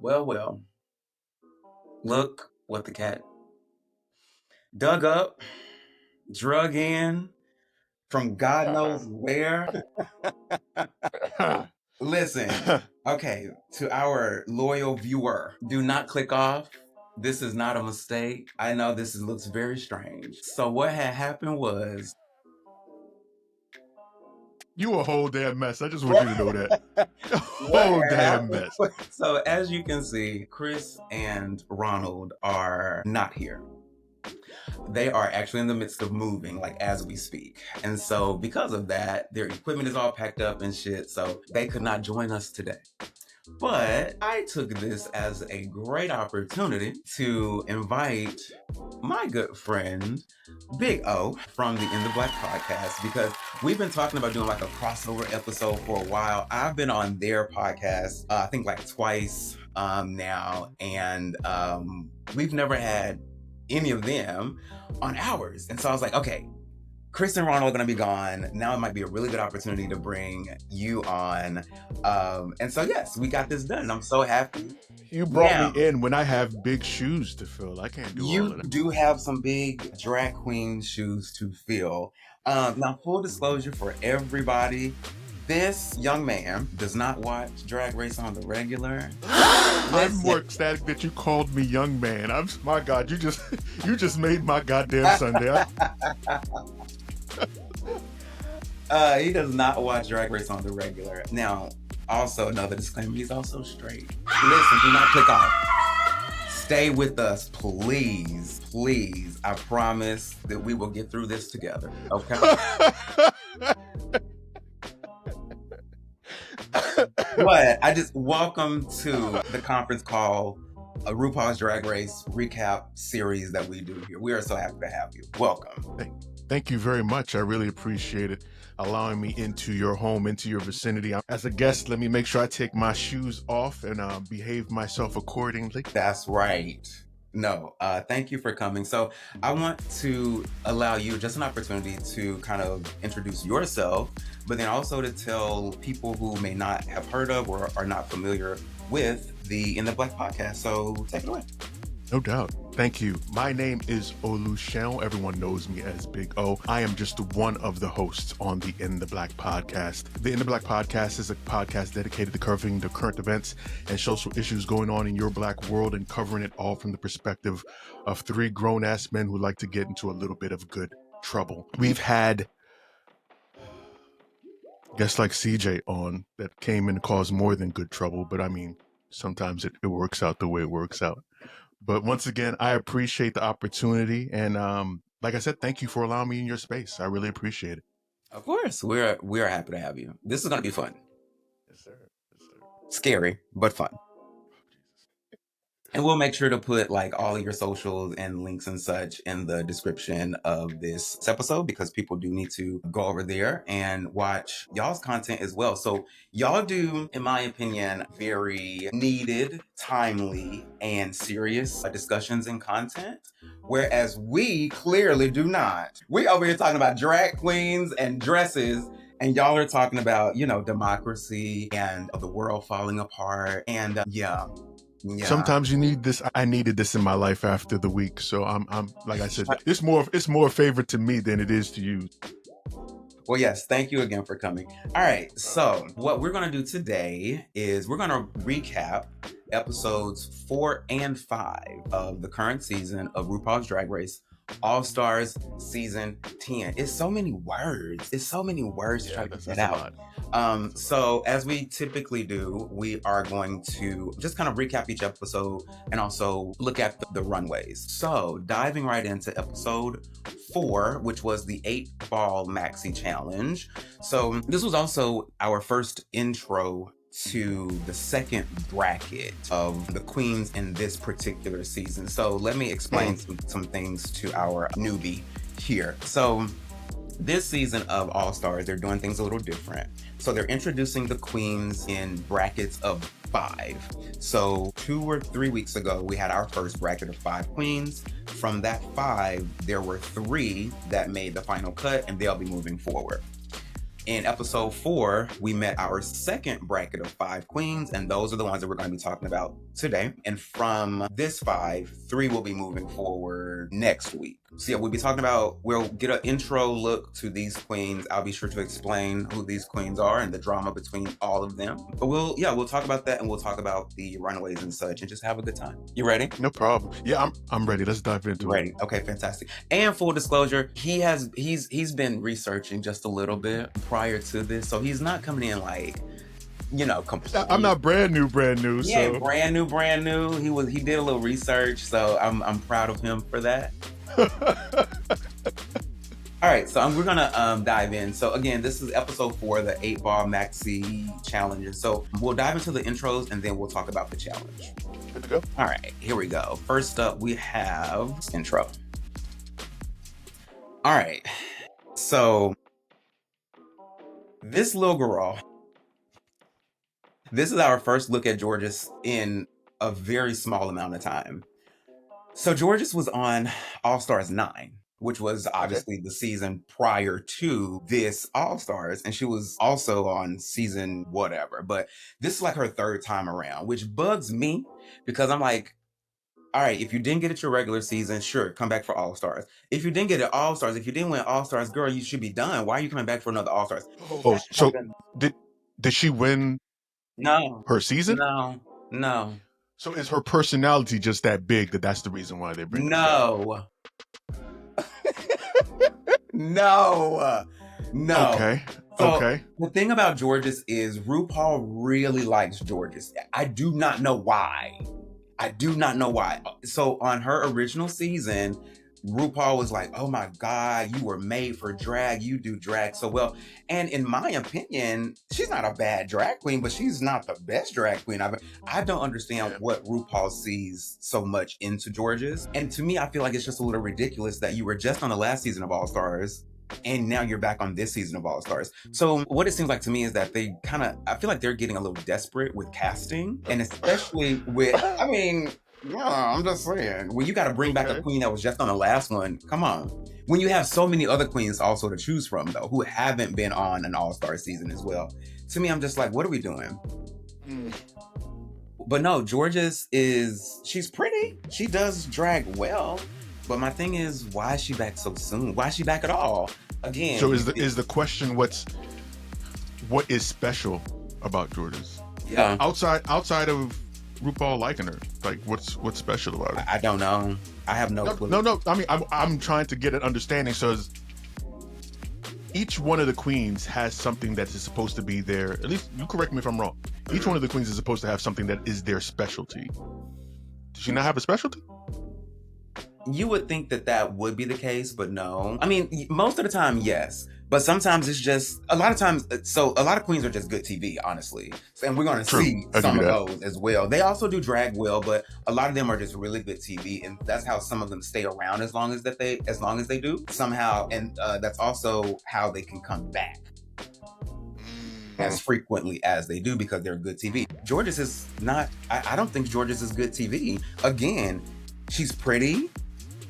Well. Look what the cat dug up, drug in from God knows where. Listen, okay, to our loyal viewer, do not click off. This is not a mistake. I know looks very strange. So what had happened was You a whole damn mess. I just want you to know that. A whole damn mess. So as you can see, Chris and Ronald are not here. They are actually in the midst of moving, like as we speak. And so because of that, their equipment is all packed up and shit. So they could not join us today. But I took this as a great opportunity to invite my good friend, Big O, from the In the Black podcast, because we've been talking about doing like a crossover episode for a while. I've been on their podcast, I think like twice now, and we've never had any of them on ours. And so I was like, okay, Chris and Ronald are going to be gone. Now it might be a really good opportunity to bring you on. And so, yes, we got this done. I'm so happy. You brought me in when I have big shoes to fill. I can't do all of that. You do have some big drag queen shoes to fill. Now, full disclosure for everybody, this young man does not watch Drag Race on the regular. I'm more ecstatic that you called me young man. My God, you just made my goddamn Sunday. He does not watch Drag Race on the regular. Now, also another disclaimer, he's also straight. Listen, do not click off. Stay with us, please. Please. I promise that we will get through this together. Okay? But I just welcome to the conference call, a RuPaul's Drag Race recap series that we do here. We are so happy to have you. Welcome. Thank you very much. I really appreciate it. Allowing me into your home, into your vicinity. As a guest, let me make sure I take my shoes off and behave myself accordingly. That's right. No, thank you for coming. So I want to allow you just an opportunity to kind of introduce yourself, but then also to tell people who may not have heard of or are not familiar with the In the Black podcast. So take it away. No doubt. Thank you. My name is Oluseun. Everyone knows me as Big O. I am just one of the hosts on the In the Black podcast. The In the Black podcast is a podcast dedicated to covering the current events and social issues going on in your Black world and covering it all from the perspective of three grown-ass men who like to get into a little bit of good trouble. We've had guests like CJ on that came and caused more than good trouble, but I mean, sometimes it works out the way it works out. But once again, I appreciate the opportunity. And like I said, thank you for allowing me in your space. I really appreciate it. Of course. We're happy to have you. This is going to be fun. Yes, sir. Yes, sir. Scary, but fun. And we'll make sure to put like all of your socials and links and such in the description of this episode, because people do need to go over there and watch y'all's content as well. So y'all do, in my opinion, very needed, timely, and serious discussions and content. Whereas we clearly do not. We over here talking about drag queens and dresses, and y'all are talking about, democracy and the world falling apart. And yeah. Sometimes you need this. I needed this in my life after the week. So I'm like I said, it's more a favor to me than it is to you. Well, yes, thank you again for coming. All right, so what we're going to do today is we're going to recap episodes 4 and 5 of the current season of RuPaul's Drag Race All-Stars Season 10. It's so many words. To try to get that out. So as we typically do, we are going to just kind of recap each episode and also look at the runways. So diving right into episode 4, which was the 8-ball maxi challenge. So this was also our first intro to the second bracket of the queens in this particular season. So let me explain some things to our newbie here. So this season of All Stars, they're doing things a little different. So they're introducing the queens in brackets of 5. So 2 or 3 weeks ago, we had our first bracket of 5 queens. From that 5, there were 3 that made the final cut, and they'll be moving forward. In episode 4, we met our second bracket of 5 queens, and those are the ones that we're going to be talking about today. And from this 5, 3 will be moving forward next week. So yeah, we'll get an intro look to these queens. I'll be sure to explain who these queens are and the drama between all of them. But we'll talk about that, and we'll talk about the runaways and such, and just have a good time. You ready? No problem. Yeah, I'm ready. Let's dive into it. Okay, fantastic. And full disclosure, he's been researching just a little bit prior to this, so he's not coming in like, completely. I'm not brand new. Yeah, so. brand new. He did a little research, so I'm proud of him for that. All right, so we're gonna dive in. So again, this is episode 4, the 8-ball maxi challenges. So we'll dive into the intros and then we'll talk about the challenge. Good to go. All right, here we go. First up, we have intro. All right, so this little girl, this is our first look at Georges in a very small amount of time. So Georges was on All Stars 9, which was obviously the season prior to this All Stars, and she was also on season whatever. But this is like her 3rd time around, which bugs me because I'm like, all right, if you didn't get it your regular season, sure, come back for All Stars. If you didn't get it All Stars, if you didn't win All Stars, girl, you should be done. Why are you coming back for another All Stars? Oh, so did she win? No. Her season? No. So is her personality just that big that's the reason why they bring No. No. Okay. So the thing about Georges is RuPaul really likes Georges. I do not know why. So on her original season, RuPaul was like, oh my God, you were made for drag. You do drag so well. And in my opinion, she's not a bad drag queen, but she's not the best drag queen. I don't understand what RuPaul sees so much into Georges. And to me, I feel like it's just a little ridiculous that you were just on the last season of All Stars and now you're back on this season of All Stars. So what it seems like to me is that I feel like they're getting a little desperate with casting, and especially with, I'm just saying, when you got to bring back a queen that was just on the last one, come on. When you have so many other queens also to choose from, though, who haven't been on an All-Star season as well. To me, I'm just like, what are we doing? But no, Georges she's pretty. She does drag well. But my thing is, why is she back so soon? Why is she back at all? Again. So is the question, what is special about Georges? Yeah. Outside of RuPaul liking her, like what's special about her? I don't know. I have no clue. No. I mean, I'm trying to get an understanding. So each one of the queens has something that is supposed to be there. At least you correct me if I'm wrong. Each one of the queens is supposed to have something that is their specialty. Does she not have a specialty? You would think that would be the case, but no. I mean, most of the time, yes. But sometimes it's just, a lot of queens are just good TV, honestly. And we're going to see some of those as well. They also do drag well, but a lot of them are just really good TV. And that's how some of them stay around as long as they do somehow. And that's also how they can come back as frequently as they do because they're good TV. Georges is not, I don't think Georges is good TV. Again, she's pretty.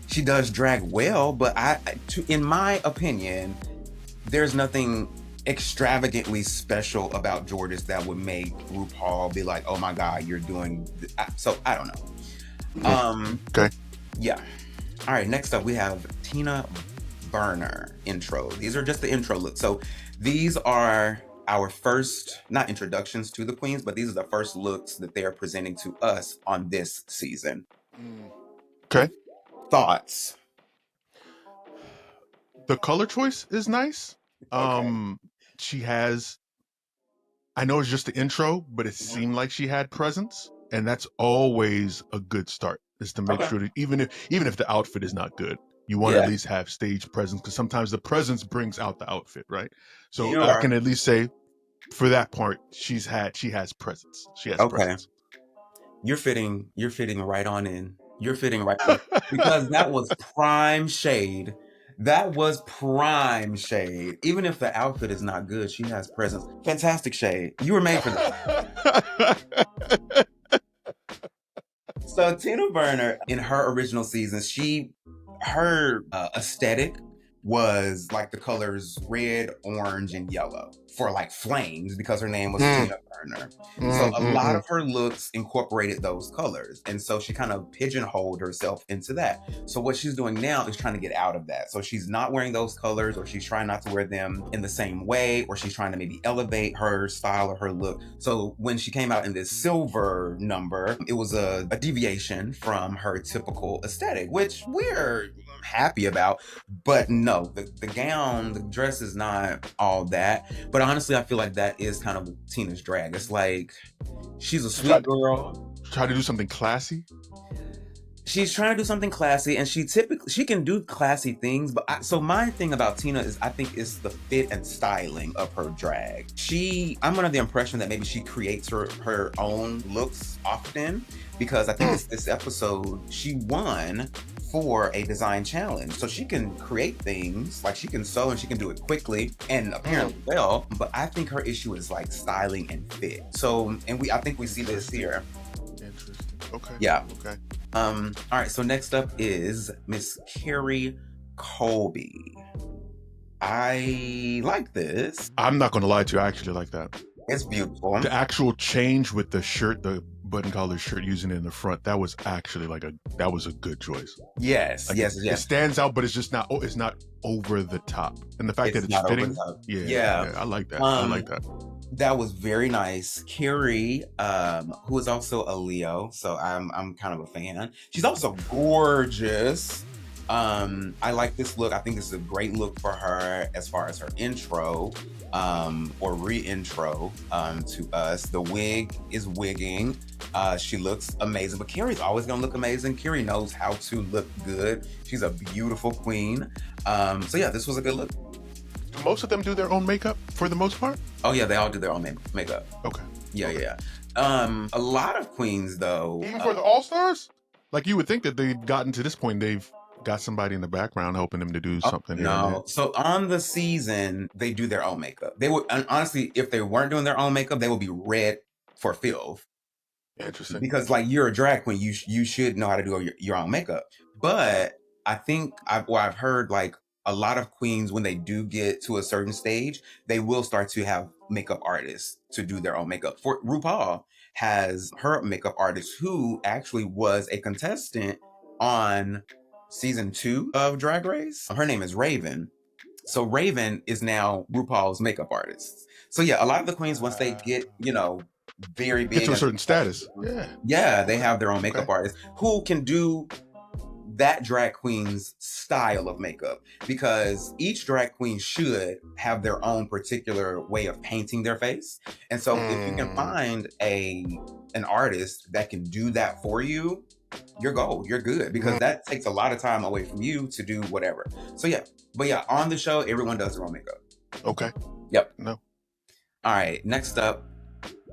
She does drag well, but in my opinion, there's nothing extravagantly special about Georges that would make RuPaul be like, oh my God, you're doing so I don't know. Okay. Yeah. All right, next up we have Tina Burner intro. These are just the intro looks. So these are our first, not introductions to the queens, but these are the first looks that they are presenting to us on this season. Okay. Thoughts? The color choice is nice. Okay. She has, I know it's just the intro, but it seemed like she had presence, and that's always a good start, is to make sure that even if the outfit is not good, you want to at least have stage presence, because sometimes the presence brings out the outfit, right? So I can at least say, for that part, she has presence. She has presence. You're fitting right on in. You're fitting right in. Because that was prime shade. That was prime shade. Even if the outfit is not good, she has presence. Fantastic shade. You were made for that. So Tina Burner, in her original seasons, her aesthetic was like the colors red, orange, and yellow for like flames because her name was Tina Burner. So a lot of her looks incorporated those colors. And so she kind of pigeonholed herself into that. So what she's doing now is trying to get out of that. So she's not wearing those colors, or she's trying not to wear them in the same way, or she's trying to maybe elevate her style or her look. So when she came out in this silver number, it was a deviation from her typical aesthetic, which we're happy about. But no, the gown, the dress is not all that. But honestly, I feel like that is kind of Tina's drag. It's like she's a sweet girl. Try to do something classy. She's trying to do something classy, and she can do classy things. But so my thing about Tina is, I think, is the fit and styling of her drag. I'm under the impression that maybe she creates her own looks often, because I think this episode she won for a design challenge. So she can create things, like she can sew and she can do it quickly and apparently well, but I think her issue is like styling and fit. So, and I think we see this here. Interesting. Okay. Yeah. Okay. All right, so next up is Miss Carrie Colby. I like this. I'm not gonna lie to you, I actually like that. It's beautiful. The actual change with the shirt, the button collar shirt, using it in the front, that was actually that was a good choice. Yes, like yes. It stands out, but it's just not. It's not over the top, and the fact that it's fitting. Yeah, I like that. I like that. That was very nice. Carrie, who is also a Leo, so I'm kind of a fan. She's also gorgeous. I like this look. I think this is a great look for her as far as her intro or re-intro to us. The wig is wigging. She looks amazing, but Carrie's always gonna look amazing. Carrie knows how to look good. She's a beautiful queen. So yeah, this was a good look. Do most of them do their own makeup for the most part? Oh yeah, they all do their own makeup. Okay. Yeah. A lot of queens though. Even for the All-Stars? Like you would think that they've gotten to this point, they've got somebody in the background helping them to do something. No. So on the season, they do their own makeup. They would, and honestly, if they weren't doing their own makeup, they would be red for filth. Interesting. Because like you're a drag queen, you should know how to do your own makeup. But I think I've heard like a lot of queens, when they do get to a certain stage, they will start to have makeup artists to do their own makeup. For RuPaul has her makeup artist who actually was a contestant on season 2 of Drag Race. Her name is Raven. So Raven is now RuPaul's makeup artist. So yeah, a lot of the queens, once they get, very big, get to a certain status. Yeah, they have their own makeup artist who can do that drag queen's style of makeup, because each drag queen should have their own particular way of painting their face. And so if you can find an artist that can do that for you, you're gold, you're good, because that takes a lot of time away from you to do whatever. So yeah, but yeah, on the show, everyone does their own makeup. Okay. Yep. No. All right, next up,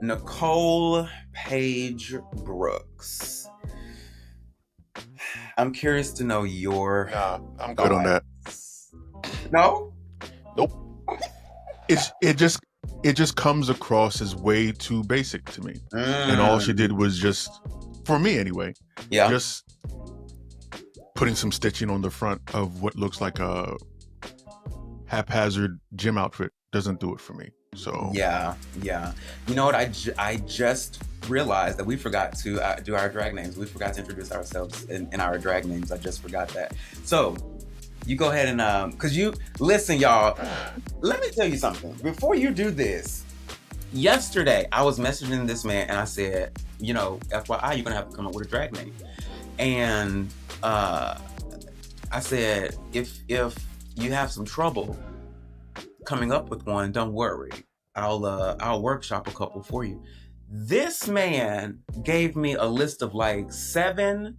Nicole Paige Brooks. I'm curious to know your... Nah, I'm good on that. No? Nope. It just comes across as way too basic to me. And all she did was just, for me anyway, just putting some stitching on the front of what looks like a haphazard gym outfit doesn't do it for me. So yeah. You know what? I just realized that we forgot to do our drag names. We forgot to introduce ourselves in our drag names. I just forgot that. So you go ahead and because you listen, y'all. Let me tell you something. Before you do this, yesterday I was messaging this man and I said, FYI, you're gonna have to come up with a drag name. And I said, if you have some trouble coming up with one, don't worry. I'll workshop a couple for you. This man gave me a list of like 7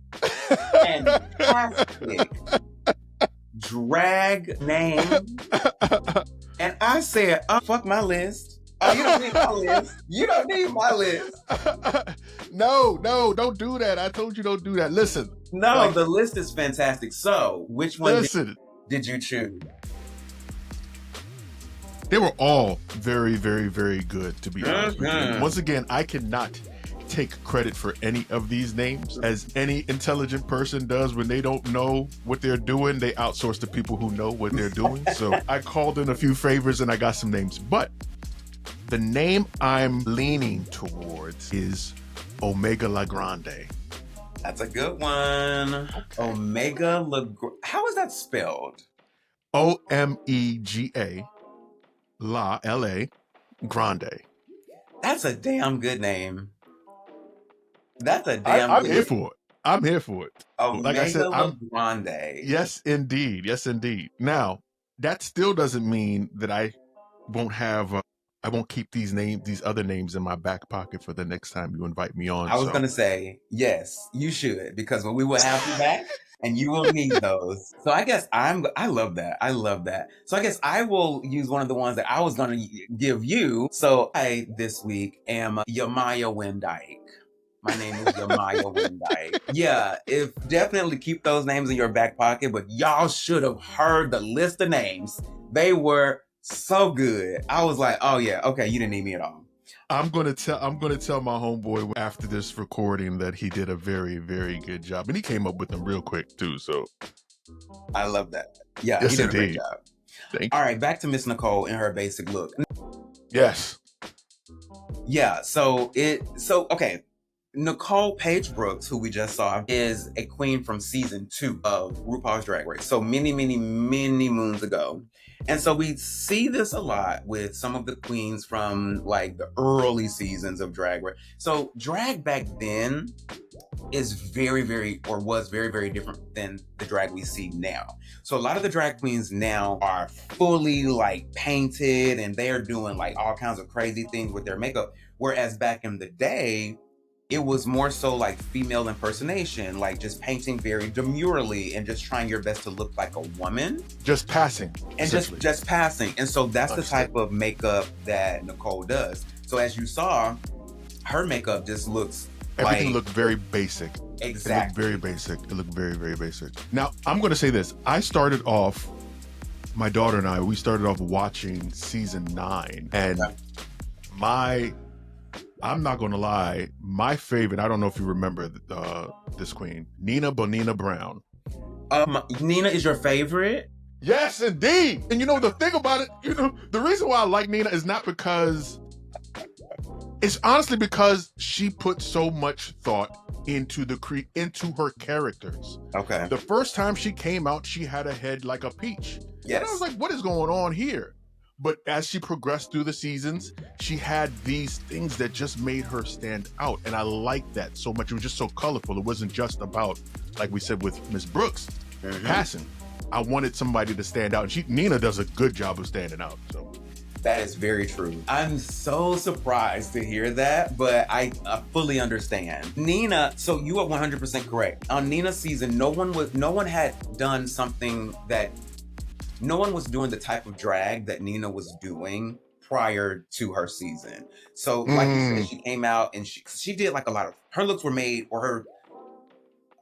fantastic drag names. And I said, fuck my list. Oh, you don't need my list. You don't need my list. No, don't do that. I told you don't do that. Listen. No, the list is fantastic. So, which one did you choose? They were all very, very, very good, to be honest with you. Once again, I cannot take credit for any of these names. As any intelligent person does when they don't know what they're doing, they outsource to people who know what they're doing. So I called in a few favors and I got some names. But the name I'm leaning towards is Omega La Grande. That's a good one. Okay. Omega La... How is that spelled? Omega La L-A Grande. That's a damn good name. I'm here for it. I'm here for it. Omega like I said, La Grande. Yes, indeed. Yes, indeed. Now, that still doesn't mean that I won't have... I won't keep these other names in my back pocket for the next time you invite me on. I was going to say, yes, you should, because we will have you back and you will need those. So I guess I love that. I love that. So I guess I will use one of the ones that I was going to give you. So I, this week, am Yamaya Wendike. My name is Yamaya Wendike. Yeah, definitely keep those names in your back pocket, but y'all should have heard the list of names. They were so good. I was like, oh yeah, okay, you didn't need me at all. I'm gonna tell my homeboy after this recording that he did a very, very good job, and he came up with them real quick too. So I love that. Yeah, yes, he did indeed. a great job. Thank you. All right, back to Miss Nicole in her basic look. Yes. Yeah. So okay. Nicole Paige Brooks, who we just saw, is a queen from season 2 of RuPaul's Drag Race. So many, many, many moons ago. And so we see this a lot with some of the queens from like the early seasons of Drag Race. So drag back then was very, very different than the drag we see now. So a lot of the drag queens now are fully like painted and they're doing like all kinds of crazy things with their makeup. Whereas back in the day, it was more so like female impersonation, like just painting very demurely and just trying your best to look like a woman. Just passing. And just passing. And so that's the type of makeup that Nicole does. So as you saw, her makeup just looks everything looked very basic. Exactly. It looked very basic. It looked very, very basic. Now, I'm going to say this. My daughter and I, we started off watching season 9. And I'm not going to lie, my favorite, I don't know if you remember this queen, Nina Bonina Brown. Nina is your favorite? Yes, indeed. And the thing about it, the reason why I like Nina is not because, it's honestly because she put so much thought into her characters. Okay. The first time she came out, she had a head like a peach. Yes. And I was like, what is going on here? But as she progressed through the seasons, she had these things that just made her stand out. And I liked that so much. It was just so colorful. It wasn't just about, like we said with Miss Brooks, passing. I wanted somebody to stand out. And Nina does a good job of standing out. So that is very true. I'm so surprised to hear that, but I fully understand. Nina, so you are 100% correct. On Nina's season, no one had done something that no one was doing the type of drag that Nina was doing prior to her season. So like you said, she came out and she did like a lot of, her looks were made, or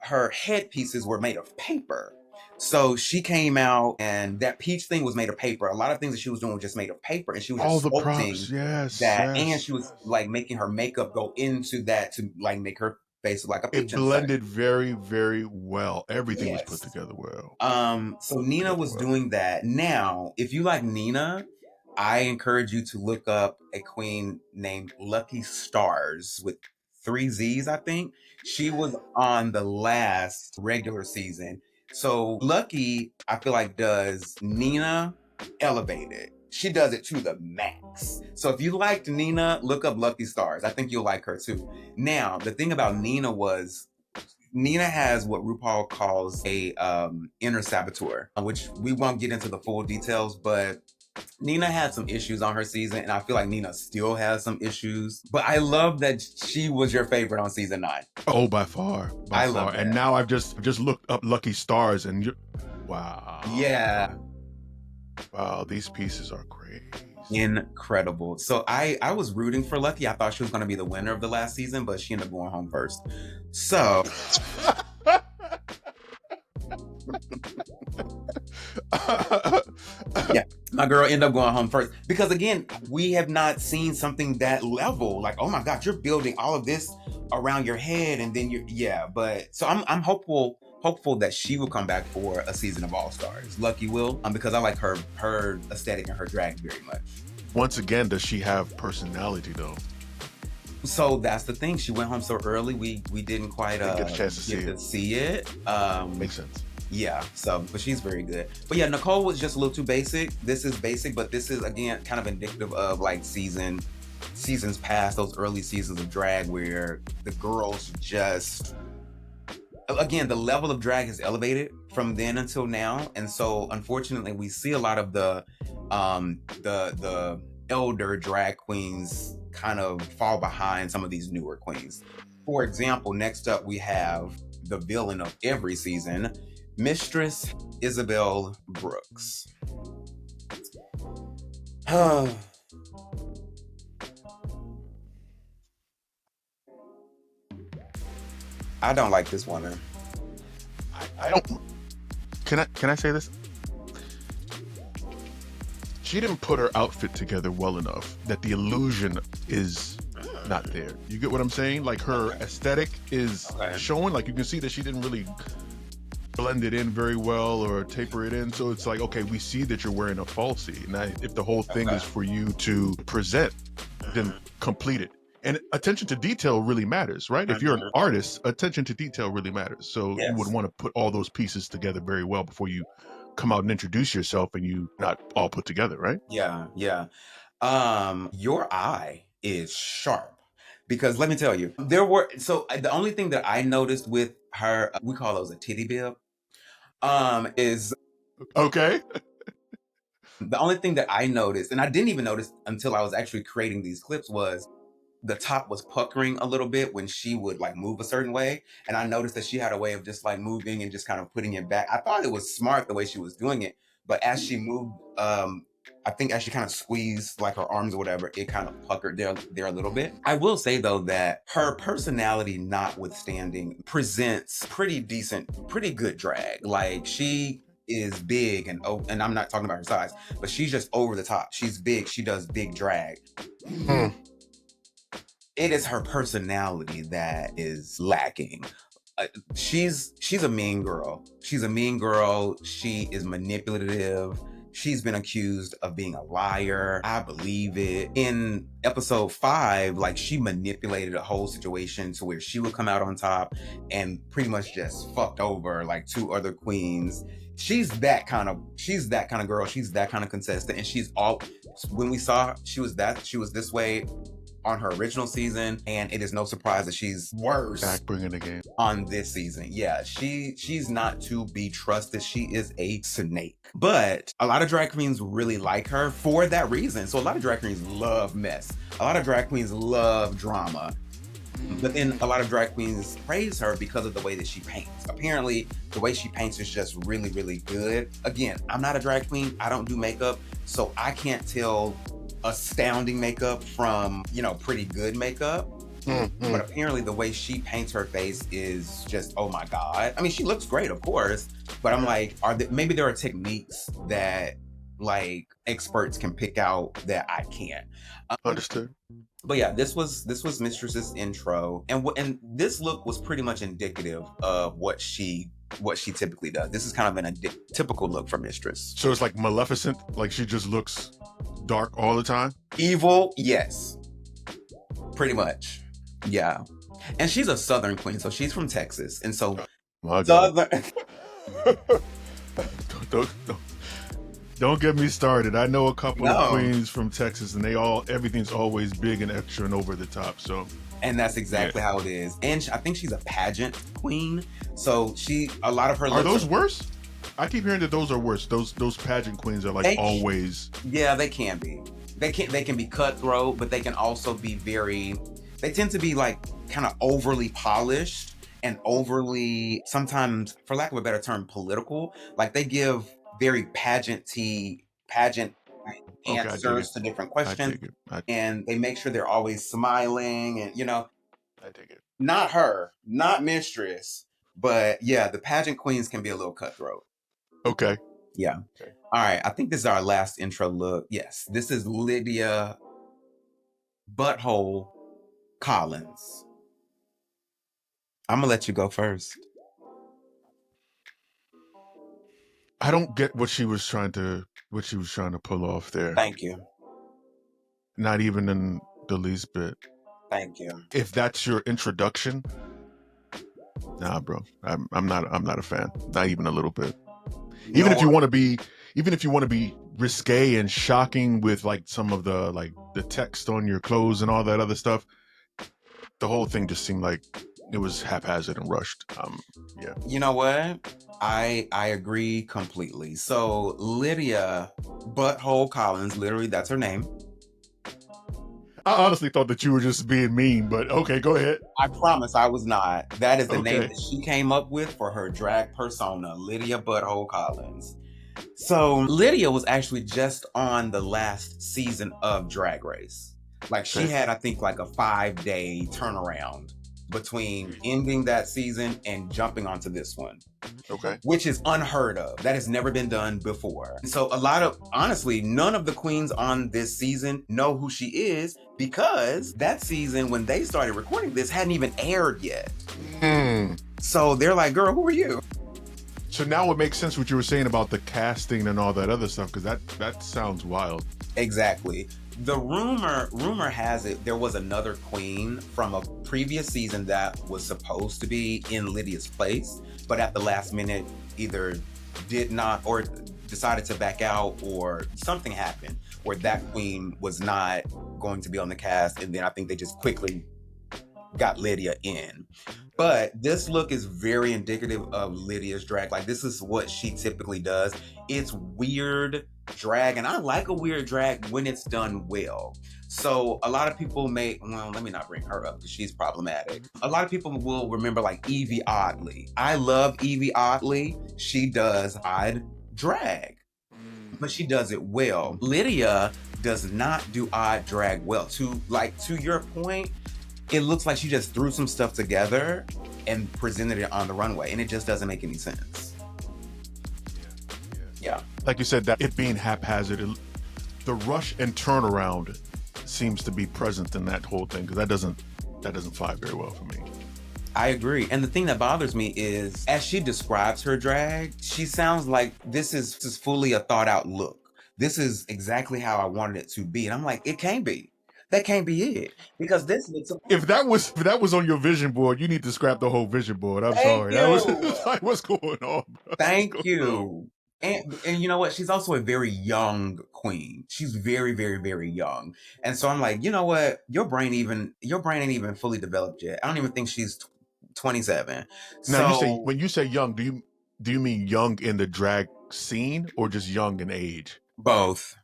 her headpieces were made of paper. So she came out and that peach thing was made of paper. A lot of things that she was doing was just made of paper, and she was all just the sculpting props, yes, and she was like making her makeup go into that to like make her face like a peach. It blended very, very well. Everything was put together well. So Nina was doing that. Now, if you like Nina, I encourage you to look up a queen named Lucky Stars with 3 Z's, I think. She was on the last regular season. So Lucky, I feel like, does Nina elevated. She does it to the max. So if you liked Nina, look up Lucky Stars. I think you'll like her too. Now, the thing about Nina was, Nina has what RuPaul calls a inner saboteur, which we won't get into the full details, but Nina had some issues on her season, and I feel like Nina still has some issues. But I love that she was your favorite on season 9. Oh, by far. I love that. And now I've just looked up Lucky Stars, and wow. Yeah. Wow, these pieces are great. Incredible. So I was rooting for Lucky. I thought she was going to be the winner of the last season, but she ended up going home first. So... yeah, my girl ended up going home first. Because again, we have not seen something that level. Like, oh my God, you're building all of this around your head, and then but so I'm hopeful that she will come back for a season of All Stars. Lucky will, because I like her aesthetic and her drag very much. Once again, does she have personality though? So that's the thing. She went home so early. We didn't quite Didn't get a chance to see it. Makes sense. Yeah. So, but she's very good. But yeah, Nicole was just a little too basic. This is basic, but this is again kind of indicative of like seasons past, those early seasons of drag where the girls just, again, the level of drag has elevated from then until now, and so unfortunately we see a lot of the elder drag queens kind of fall behind some of these newer queens. For example, next up we have the villain of every season, Mistress Isabelle Brooks. I don't like this woman. I don't. Can I say this? She didn't put her outfit together well enough that the illusion is not there. You get what I'm saying? Like her aesthetic is showing. Like you can see that she didn't really blend it in very well or taper it in. So it's like, okay, we see that you're wearing a falsie. Now, if the whole thing is for you to present, then complete it. And attention to detail really matters, right? If you're an artist, attention to detail really matters. So you would want to put all those pieces together very well before you come out and introduce yourself and you not all put together, right? Yeah. Your eye is sharp, because let me tell you, the only thing that I noticed with her, we call those a titty bib, is okay. The only thing that I noticed, and I didn't even notice until I was actually creating these clips, was the top was puckering a little bit when she would like move a certain way. And I noticed that she had a way of just like moving and just kind of putting it back. I thought it was smart the way she was doing it, but as she moved, I think as she kind of squeezed like her arms or whatever, it kind of puckered there a little bit. I will say though that her personality notwithstanding presents pretty good drag. Like she is big and I'm not talking about her size, but she's just over the top. She's big. She does big drag. It is her personality that is lacking. She's a mean girl. She's a mean girl. She is manipulative. She's been accused of being a liar. I believe it. In episode 5, like she manipulated a whole situation to where she would come out on top and pretty much just fucked over like 2 other queens. She's that kind of girl. She's that kind of contestant. And when we saw she was this way on her original season, and it is no surprise that she's worse back bringing the game on this season. Yeah, she's not to be trusted. She is a snake. But a lot of drag queens really like her for that reason. So a lot of drag queens love mess. A lot of drag queens love drama. But then a lot of drag queens praise her because of the way that she paints. Apparently, the way she paints is just really, really good. Again, I'm not a drag queen. I don't do makeup, so I can't tell astounding makeup from, pretty good makeup. But apparently the way she paints her face is just, oh my God. I mean, she looks great, of course, but I'm like, maybe there are techniques that like experts can pick out that I can't. Understood. But yeah, this was Mistress's intro, and this look was pretty much indicative of what she typically does. This is kind of typical look for Mistress. So it's like Maleficent, like she just looks dark all the time? Evil, yes. Pretty much. Yeah. And she's a Southern queen, so she's from Texas. And so Southern Don't get me started. I know a couple of queens from Texas, and everything's always big and extra and over the top. So, and that's exactly how it is. And I think she's a pageant queen. So a lot of her are those worse? I keep hearing that those are worse. Those pageant queens are like always. Yeah, they can be. They can be cutthroat, but they can also be they tend to be like kind of overly polished and overly, sometimes, for lack of a better term, political. Like they give very pageant answers to different questions, and they make sure they're always smiling, and I dig it. Not her, not Mistress, but yeah, the pageant queens can be a little cutthroat. Okay. Yeah. Okay. All right. I think this is our last intro look. Yes, this is Lydia Butthole Collins. I'm gonna let you go first. I don't get what she was trying to pull off there. Thank you. Not even in the least bit. Thank you. If that's your introduction, nah, bro. I'm not a fan. Not even a little bit. Even if you want to be risque and shocking with like some of the text on your clothes and all that other stuff, the whole thing just seemed like it was haphazard and rushed. Yeah. You know what? I agree completely. So Lydia Butthole Collins, literally that's her name. I honestly thought that you were just being mean, but okay, go ahead. I promise I was not. That is the name Okay. that she came up with for her drag persona, Lydia Butthole Collins. So Lydia was actually just on the last season of Drag Race. Like she Okay. had, I think, like a 5-day turnaround between ending that season and jumping onto this one. Okay. Which is unheard of. That has never been done before. So honestly, none of the queens on this season know who she is because that season, when they started recording this, hadn't even aired yet. So they're like, girl, who are you? So now it makes sense what you were saying about the casting and all that other stuff, because that sounds wild. Exactly. The rumor has it there was another queen from a previous season that was supposed to be in Lydia's place, but at the last minute either did not or decided to back out, or something happened where that queen was not going to be on the cast, and then I think they just quickly got Lydia in. But this look is very indicative of Lydia's drag. Like, this is what she typically does. It's weird drag, and I like a weird drag when it's done well. So a lot of people let me not bring her up because she's problematic. A lot of people will remember like Evie Oddly. I love Evie Oddly. She does odd drag, but she does it well. Lydia does not do odd drag well. To your point, it looks like she just threw some stuff together and presented it on the runway, and it just doesn't make any sense. Yeah. Like you said, that it being haphazard, the rush and turnaround seems to be present in that whole thing, because that doesn't fly very well for me. I agree. And the thing that bothers me is, as she describes her drag, she sounds like this is fully a thought out look. This is exactly how I wanted it to be. And I'm like, it can't be. That can't be it, because this looks. If that was on your vision board, you need to scrap the whole vision board. I'm sorry. That was like, what's going on, bro? Thank you. And you know what? She's also a very young queen. She's very, very, very young. And so I'm like, you know what? Your brain ain't even fully developed yet. I don't even think she's 27. Now, when you say young, do you mean young in the drag scene or just young in age? Both.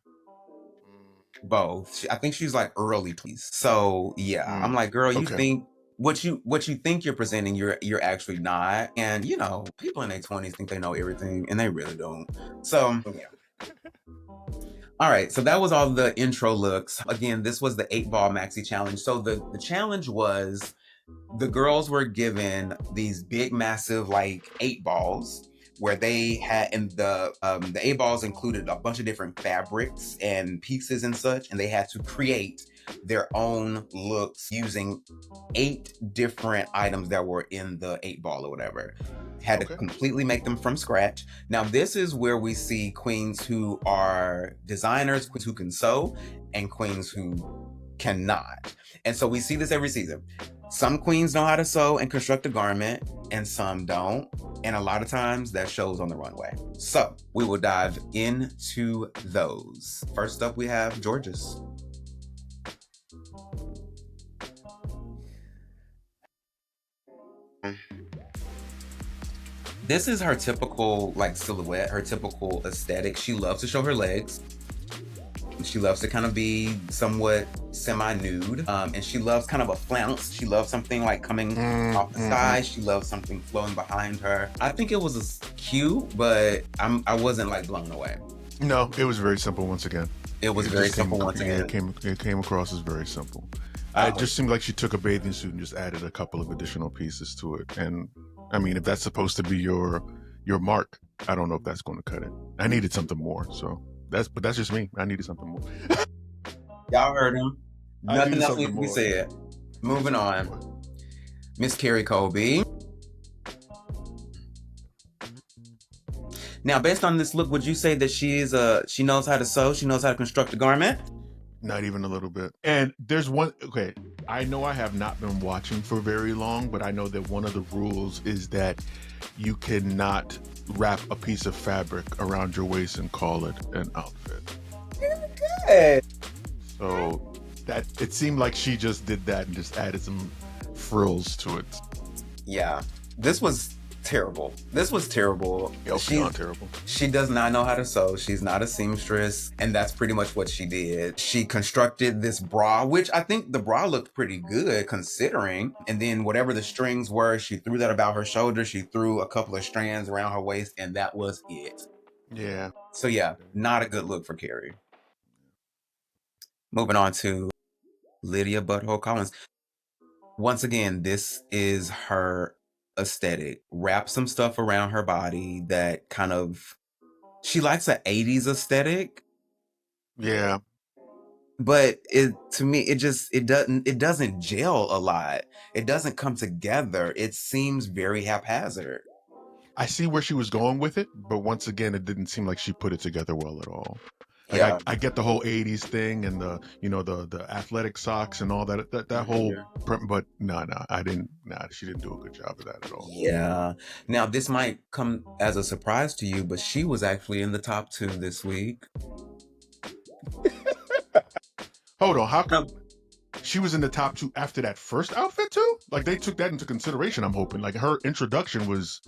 I think she's like early 20s. So yeah, I'm like, girl, you think what you think you're presenting, you're actually not. And you know, people in their 20s think they know everything, and they really don't. So yeah. All right, so that was all the intro looks. Again, this was the 8-ball maxi challenge. So the challenge was the girls were given these big, massive, like 8 balls, where they had, and the 8 balls included a bunch of different fabrics and pieces and such, and they had to create their own looks using 8 different items that were in the 8 ball or whatever. Had to completely make them from scratch. Now, this is where we see queens who are designers, queens who can sew, and queens who cannot. And so we see this every season. Some queens know how to sew and construct a garment, and some don't. And a lot of times that shows on the runway. So we will dive into those. First up, we have George's. This is her typical like silhouette, her typical aesthetic. She loves to show her legs. She loves to kind of be somewhat semi-nude, and she loves kind of a flounce. She loves something like coming off the side. She loves something flowing behind her. I think it was cute, but I wasn't like blown away. No, it was very simple once again. It was very simple once again. It came across as very simple. It just seemed like she took a bathing suit and just added a couple of additional pieces to it. And I mean, if that's supposed to be your mark, I don't know if that's going to cut it. I needed something more, so. But that's just me. I needed something more. Y'all heard him. Nothing else needs to be said. Moving on. Miss Carrie Colby. Now, based on this look, would you say that she knows how to sew? She knows how to construct a garment? Not even a little bit. And there's one, okay, I know I have not been watching for very long, but I know that one of the rules is that you cannot wrap a piece of fabric around your waist and call it an outfit. Good. So that it seemed like she just did that and just added some frills to it. Yeah, this was terrible. This was terrible. Beyond terrible. She does not know how to sew. She's not a seamstress, and that's pretty much what she did. She constructed this bra, which I think the bra looked pretty good considering. And then whatever the strings were, she threw that about her shoulder. She threw a couple of strands around her waist, and that was it. Yeah. So yeah, not a good look for Carrie. Moving on to Lydia Butthole Collins. Once again, this is her aesthetic. Wrap some stuff around her body that kind of, she likes an 80s aesthetic. Yeah. But to me, it doesn't gel a lot. It doesn't come together. It seems very haphazard. I see where she was going with it, but once again, it didn't seem like she put it together well at all. Like Yeah. I get the whole 80s thing and the athletic socks and all that whole but she didn't do a good job of that at all. Yeah. Now this might come as a surprise to you, but she was actually in the top 2 this week. Hold on, how come she was in the top 2 after that first outfit too? Like they took that into consideration, I'm hoping. Like her introduction was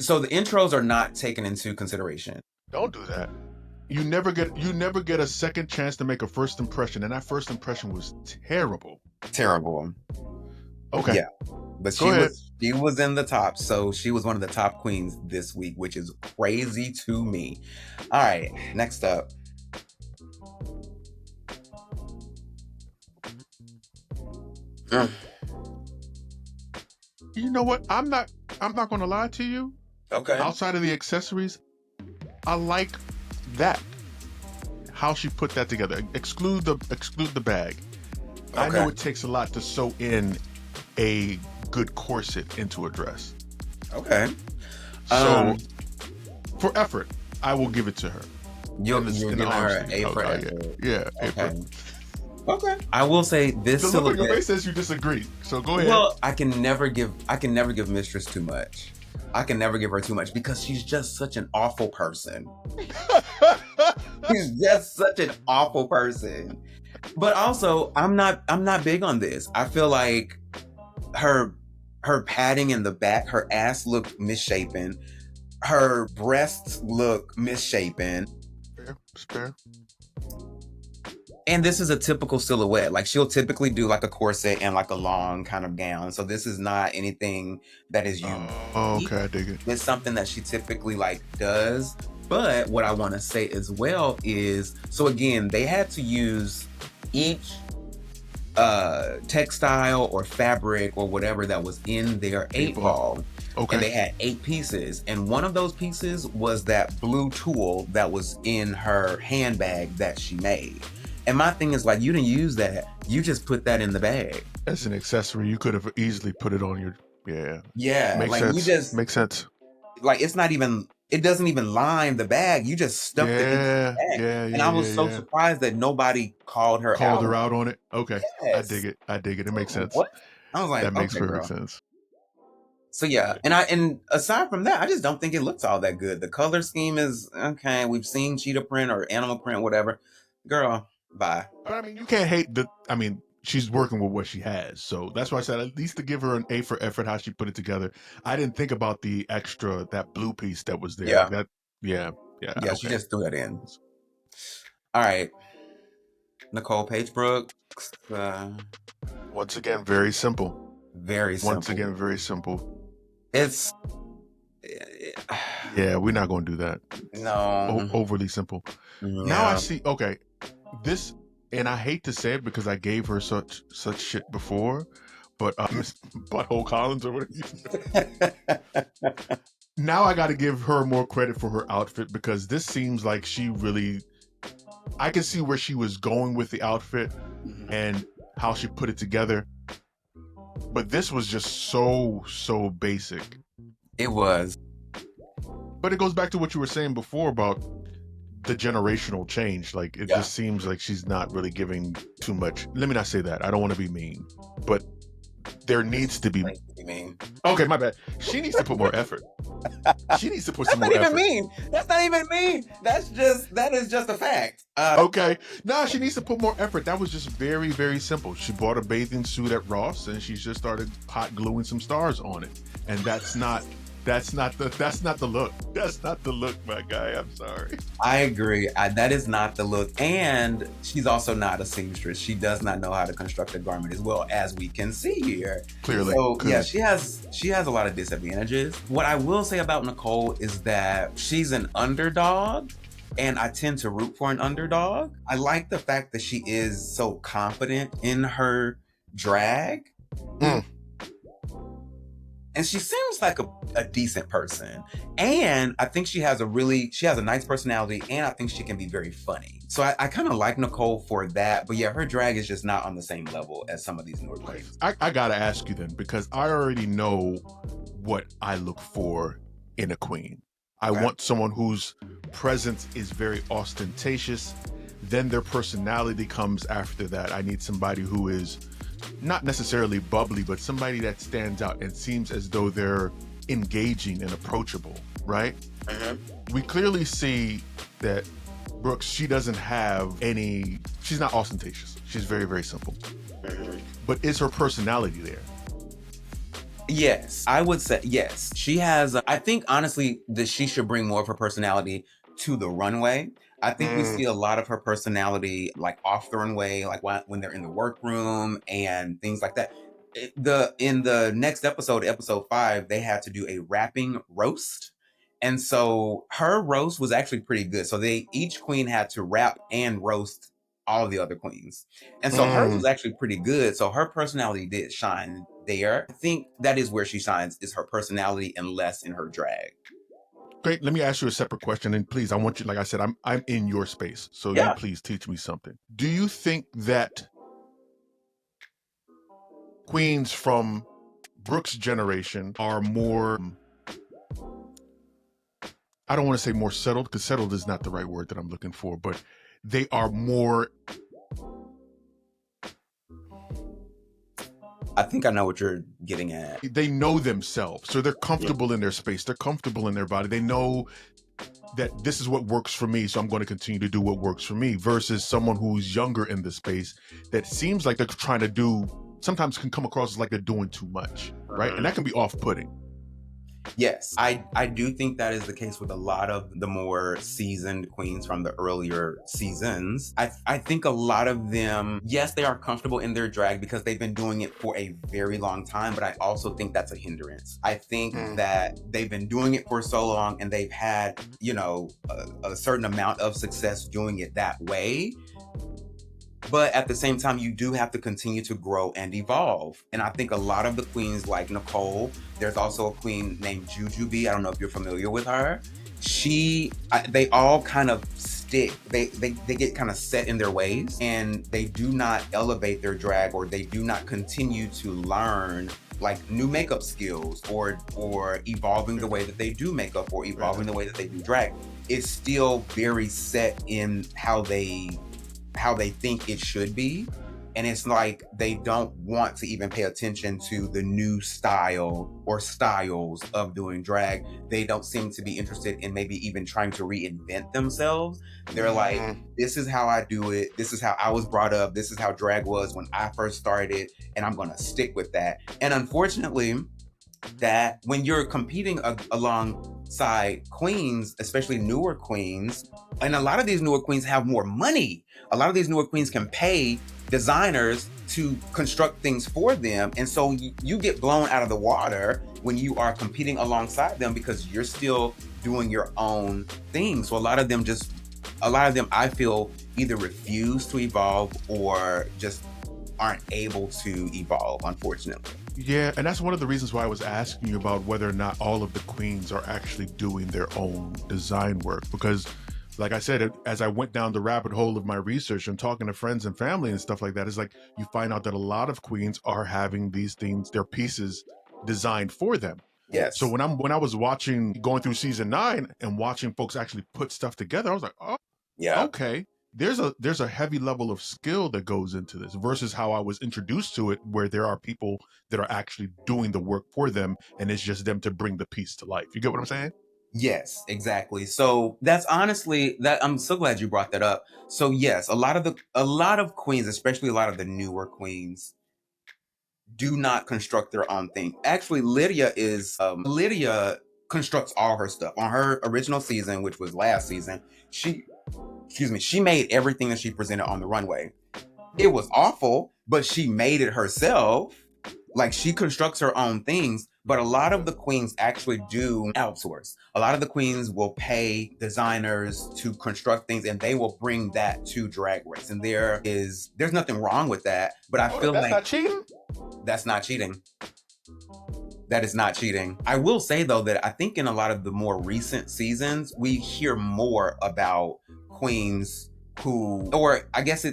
so the intros are not taken into consideration. Don't do that. You never get a second chance to make a first impression, and that first impression was terrible. Terrible. Okay. Yeah. But she was in the top, so she was one of the top queens this week, which is crazy to me. All right, next up. You know what? I'm not gonna lie to you. Okay. Outside of the accessories, I like that. How she put that together. Exclude the bag. Okay. I know it takes a lot to sew in a good corset into a dress. Okay. So for effort, I will give it to her. You're giving her an A for effort. Yeah. Okay. Okay. I will say this. The look on your face says you disagree. So go ahead. Well, I can never give Mistress too much. I can never give her too much because she's just such an awful person. She's just such an awful person. But also, I'm not big on this. I feel like her padding in the back, her ass looked misshapen. Her breasts look misshapen. Fair. And this is a typical silhouette. Like she'll typically do like a corset and like a long kind of gown. So this is not anything that is unique. Oh, okay, I dig it. It's something that she typically like does. But what I want to say as well is, so again, they had to use each textile or fabric or whatever that was in their 8 ball. Okay. And they had 8 pieces. And one of those pieces was that blue tulle that was in her handbag that she made. And my thing is like, you didn't use that. You just put that in the bag. As an accessory, you could have easily put it on your, Yeah. Makes like sense. You just makes sense. Like it doesn't even line the bag. You just stuffed it in the bag. Yeah. And I was so surprised that nobody called her out on it. Okay. Yes. I dig it. It makes sense. What? I was like, that makes perfect sense. So yeah, and aside from that, I just don't think it looks all that good. The color scheme is okay. We've seen cheetah print or animal print, whatever. Girl, bye. But I mean, you can't hate she's working with what she has. So that's why I said at least to give her an A for effort, how she put it together. I didn't think about the extra, that blue piece that was there. Yeah. Yeah, okay. She just threw that in. All right. Nicole Page Brooks. Once again, very simple. Very simple. Once again, very simple. It's... Yeah, we're not going to do that. No. Overly simple. Yeah. Now I see, okay, this... And I hate to say it because I gave her such shit before, but Miss Butthole Collins or whatever. Now I got to give her more credit for her outfit because this seems like she really. I can see where she was going with the outfit and how she put it together. But this was just so basic. It was. But it goes back to what you were saying before about the generational change. Like, it just seems like she's not really giving too much. Let me not say that. I don't want to be mean, but there needs to be. Mean. Okay, my bad. She needs to put more effort. She needs to put some more effort. That's not even mean. That's not even mean. That is just a fact. Okay. No, she needs to put more effort. That was just very, very simple. She bought a bathing suit at Ross and she just started hot gluing some stars on it. And that's not the look. That's not the look, my guy. I'm sorry. I agree. That is not the look. And she's also not a seamstress. She does not know how to construct a garment as well, as we can see here. Clearly. So yeah, she has a lot of disadvantages. What I will say about Nicole is that she's an underdog. And I tend to root for an underdog. I like the fact that she is so confident in her drag. And she seems like a decent person. And I think she has a nice personality, and I think she can be very funny. So I kind of like Nicole for that. But yeah, her drag is just not on the same level as some of these newer queens. I gotta ask you then, because I already know what I look for in a queen. I want someone whose presence is very ostentatious. Then their personality comes after that. I need somebody who is not necessarily bubbly, but somebody that stands out and seems as though they're engaging and approachable, right? Mm-hmm. We clearly see that Brooks, she doesn't have she's not ostentatious. She's very, very simple. Mm-hmm. But is her personality there? Yes, I would say yes. She has, I think honestly that she should bring more of her personality to the runway. I think we see a lot of her personality like off the runway, like when they're in the workroom and things like that. In the next episode 5, they had to do a rapping roast. And so her roast was actually pretty good. So each queen had to rap and roast all of the other queens. And so hers was actually pretty good. So her personality did shine there. I think that is where she shines, is her personality and less in her drag. Great. Let me ask you a separate question, and please, I want you, like I said, I'm in your space, so you please teach me something. Do you think that queens from Brooks' generation are more, I don't want to say more settled, because settled is not the right word that I'm looking for, but they are more... I think I know what you're getting at. They know themselves, so they're comfortable in their space. They're comfortable in their body. They know that this is what works for me, so I'm going to continue to do what works for me, versus someone who's younger in the space that seems like they're trying to do, sometimes can come across as like they're doing too much, right? And that can be off-putting. Yes, I do think that is the case with a lot of the more seasoned queens from the earlier seasons. I think a lot of them, yes, they are comfortable in their drag because they've been doing it for a very long time, but I also think that's a hindrance. I think that they've been doing it for so long and they've had, a certain amount of success doing it that way. But at the same time, you do have to continue to grow and evolve. And I think a lot of the queens like Nicole, there's also a queen named Jujubee. I don't know if you're familiar with her. They all kind of stick. They get kind of set in their ways and they do not elevate their drag, or they do not continue to learn like new makeup skills or evolving the way that they do makeup or evolving the way that they do drag. It's still very set in how they think it should be. And it's like they don't want to even pay attention to the new style or styles of doing drag. They don't seem to be interested in maybe even trying to reinvent themselves. They're like, this is how I do it. This is how I was brought up. This is how drag was when I first started, and I'm going to stick with that. And unfortunately, that when you're competing alongside queens, especially newer queens, and a lot of these newer queens have more money. A lot of these newer queens can pay designers to construct things for them. And so you get blown out of the water when you are competing alongside them because you're still doing your own thing. So a lot of them I feel either refuse to evolve or just aren't able to evolve, unfortunately. Yeah, and that's one of the reasons why I was asking you about whether or not all of the queens are actually doing their own design work, because like I said, as I went down the rabbit hole of my research and talking to friends and family and stuff like that, it's like you find out that a lot of queens are having these things, their pieces designed for them. So Yes. when I was going through season 9 and watching folks actually put stuff together, I was like, oh, Yeah. okay. There's a heavy level of skill that goes into this versus how I was introduced to it, where there are people that are actually doing the work for them, and it's just them to bring the piece to life. You get what I'm saying? Yes, exactly. So that's honestly that I'm so glad you brought that up. So yes, a lot of queens, especially a lot of the newer queens, do not construct their own thing. Actually, Lydia constructs all her stuff. On her original season, which was last season, she made everything that she presented on the runway. It was awful, but she made it herself. Like, she constructs her own things, but a lot of the queens actually do outsource. A lot of the queens will pay designers to construct things, and they will bring that to Drag Race. And there's nothing wrong with that, but I feel that's like not cheating. that's not cheating. That is not cheating. I will say though that I think in a lot of the more recent seasons, we hear more about queens who, or I guess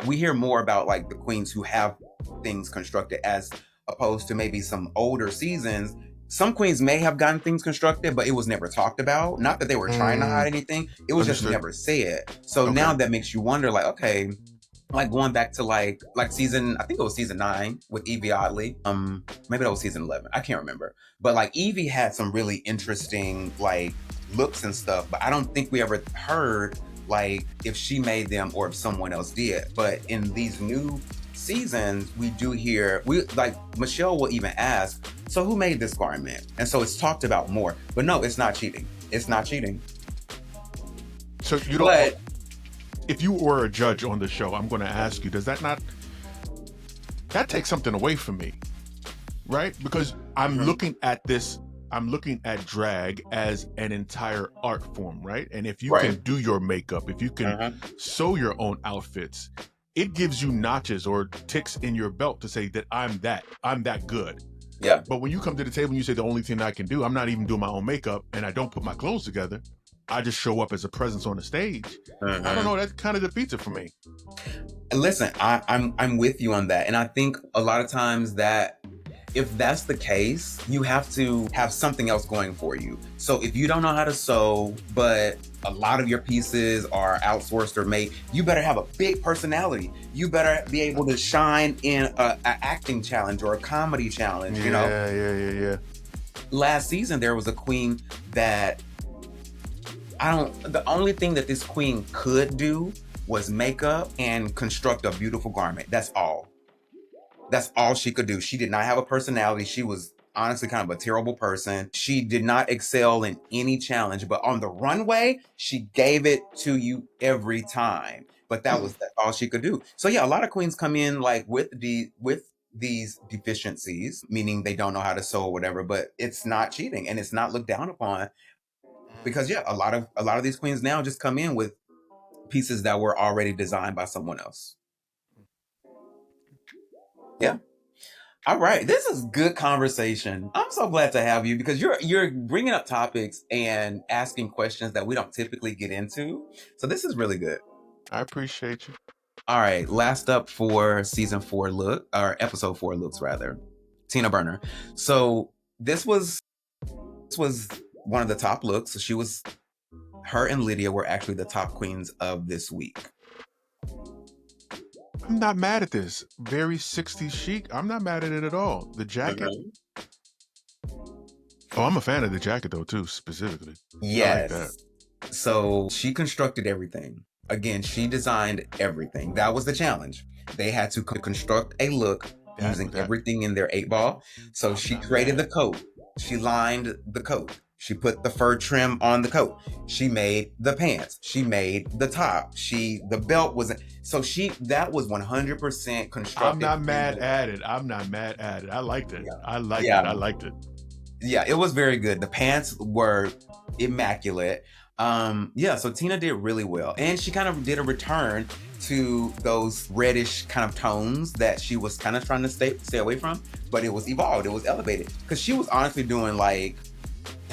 we hear more about like the queens who have things constructed as opposed to maybe some older seasons. Some queens may have gotten things constructed, but it was never talked about. Not that they were trying to hide anything. It was just never said. So now that makes you wonder, like, okay, like going back to like season, I think it was season 9 with Evie Oddly. Maybe that was season 11. I can't remember. But like Evie had some really interesting like looks and stuff, but I don't think we ever heard like if she made them or if someone else did. But in these new seasons, we do hear, like Michelle will even ask, so who made this garment? And so it's talked about more. But no, it's not cheating. It's not cheating. So you don't. If you were a judge on the show, I'm going to ask you, does that takes something away from me, right? Because I'm looking at drag as an entire art form, right? And if you can do your makeup, if you can sew your own outfits, it gives you notches or ticks in your belt to say that I'm that good. Yeah. But when you come to the table and you say the only thing I can do, I'm not even doing my own makeup and I don't put my clothes together, I just show up as a presence on the stage. I don't know, that kind of defeats it for me. Listen, I'm with you on that. And I think a lot of times that if that's the case, you have to have something else going for you. So if you don't know how to sew, but a lot of your pieces are outsourced or made, you better have a big personality. You better be able to shine in an acting challenge or a comedy challenge, you know? Yeah. Last season, there was a queen that the only thing that this queen could do was makeup and construct a beautiful garment. That's all. That's all she could do. She did not have a personality. She was honestly kind of a terrible person. She did not excel in any challenge, but on the runway, she gave it to you every time. But that's all she could do. So yeah, a lot of queens come in like with these deficiencies, meaning they don't know how to sew or whatever, but it's not cheating and it's not looked down upon. Because yeah, a lot of these queens now just come in with pieces that were already designed by someone else. Yeah. All right. This is good conversation. I'm so glad to have you because you're bringing up topics and asking questions that we don't typically get into. So this is really good. I appreciate you. All right. Last up for season 4 look, or episode 4 looks rather, Tina Burner. So this was one of the top looks. So her and Lydia were actually the top queens of this week. I'm not mad at this. Very 60s chic. I'm not mad at it at all. The jacket. Oh, I'm a fan of the jacket though too, specifically. Yes. I like that. So she constructed everything. Again, she designed everything. That was the challenge. They had to construct a look using everything in their 8-ball. So she created the coat. She lined the coat. She put the fur trim on the coat. She made the pants. She made the top. The belt was, that was 100% constructed. I'm not mad at it. I liked it. Yeah. I liked it. Yeah, it was very good. The pants were immaculate. So Tina did really well. And she kind of did a return to those reddish kind of tones that she was kind of trying to stay away from, but it was evolved. It was elevated. Because she was honestly doing like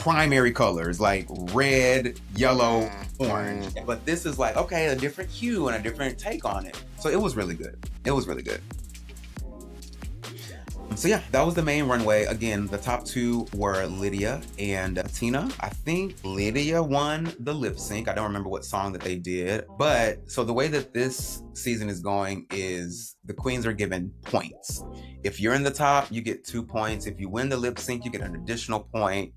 primary colors like red, yellow, orange. But this is like, okay, a different hue and a different take on it. So it was really good. It was really good. So yeah, that was the main runway. Again, the top two were Lydia and Tina. I think Lydia won the lip sync. I don't remember what song that they did. But so the way that this season is going is the queens are given points. If you're in the top, you get 2 points. If you win the lip sync, you get an additional point.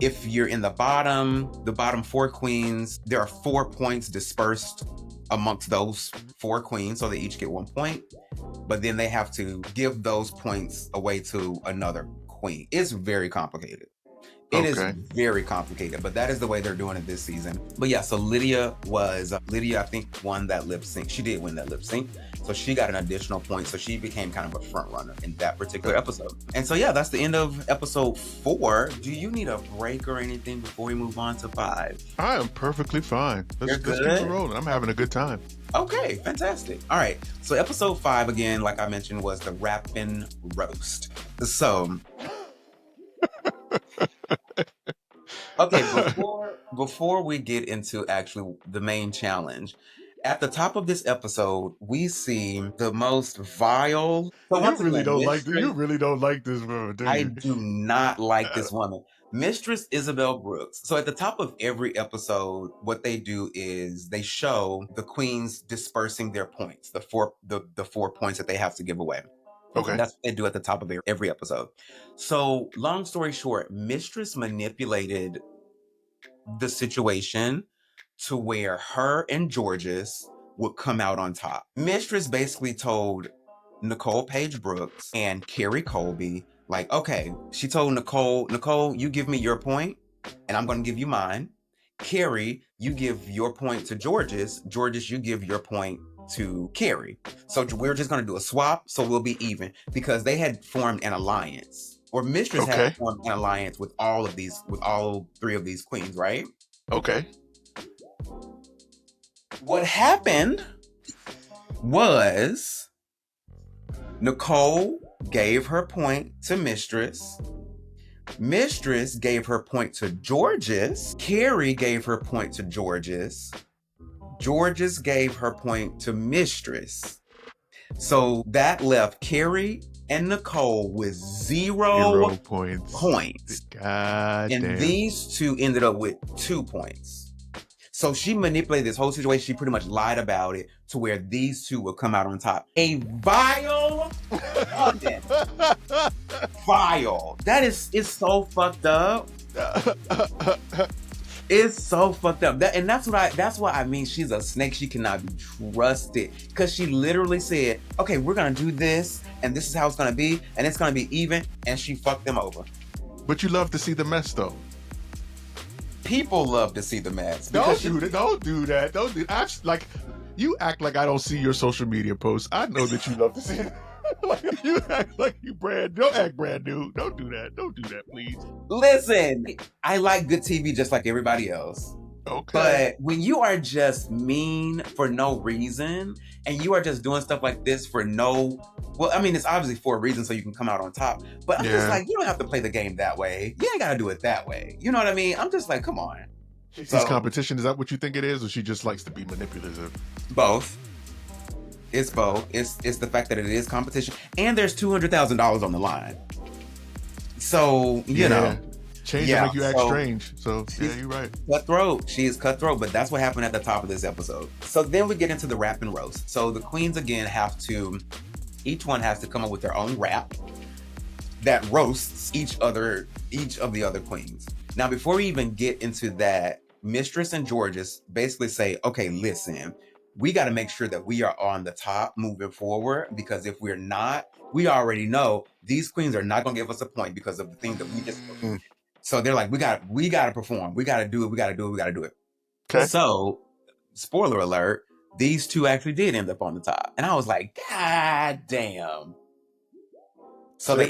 If you're in the bottom 4 queens, there are 4 points dispersed amongst those 4 queens, so they each get 1 point. But then they have to give those points away to another queen. It's very complicated. It is very complicated, but that is the way they're doing it this season. But yeah, so Lydia, I think, won that lip sync. She did win that lip sync. So she got an additional point. So she became kind of a front runner in that particular episode. And so yeah, that's the end of episode 4. Do you need a break or anything before we move on to 5? I am perfectly fine. Let's keep it rolling. I'm having a good time. Okay, fantastic. All right. So episode 5, again, like I mentioned, was the Rappin' Roast. So okay, before we get into actually the main challenge, at the top of this episode, we see the most vile. So you really don't like this woman, do you? I do not like this woman. Mistress Isabel Brooks. So at the top of every episode, what they do is they show the queens dispersing their points, the 4 points that they have to give away. Okay. That's what they do at the top of every episode. So long story short, Mistress manipulated the situation to where her and Georges would come out on top. Mistress basically told Nicole Paige Brooks and Carrie Colby, like, okay, she told Nicole, you give me your point and I'm going to give you mine. Carrie, you give your point to Georges. Georges, you give your point to Carrie. So we're just going to do a swap, so we'll be even, because they had formed an alliance, or Mistress had formed an alliance with all 3 of these queens, right? Okay. What happened was Nicole gave her point to Mistress. Mistress gave her point to Georges. Carrie gave her point to Georges. Georges gave her point to Mistress. So that left Carrie and Nicole with 0 points. God and damn. These two ended up with 2 points. So she manipulated this whole situation. She pretty much lied about it to where these two would come out on top. A vile content. Vile. That is, it's so fucked up. It's so fucked up. That's what I mean. She's a snake. She cannot be trusted. Because she literally said, okay, we're going to do this, and this is how it's going to be, and it's going to be even, and she fucked them over. But you love to see the mess, though. People love to see the mess. Don't do that. Like, you act like I don't see your social media posts. I know that you love to see it. Like, you act like you don't act brand new. Don't do that. Don't do that, please. Listen, I like good TV just like everybody else. Okay. But when you are just mean for no reason, and you are just doing stuff like this for it's obviously for a reason so you can come out on top. But I'm just like, you don't have to play the game that way. You ain't got to do it that way. You know what I mean? I'm just like, come on. This competition, is that what you think it is? Or she just likes to be manipulative? Both. It's both. It's the fact that it is competition. And there's $200,000 on the line. So, you know. Change will make you act strange. So, yeah, you're right. Cutthroat. She is cutthroat, but that's what happened at the top of this episode. So then we get into the rap and roast. So the queens, again, each one has to come up with their own rap that roasts each of the other queens. Now, before we even get into that, Mistress and Georges basically say, okay, listen, we got to make sure that we are on the top moving forward, because if we're not, we already know these queens are not going to give us a point because of the thing that we just So they're like, we got to perform. We got to do it. Okay. So, spoiler alert, these two actually did end up on the top. And I was like, God damn. So they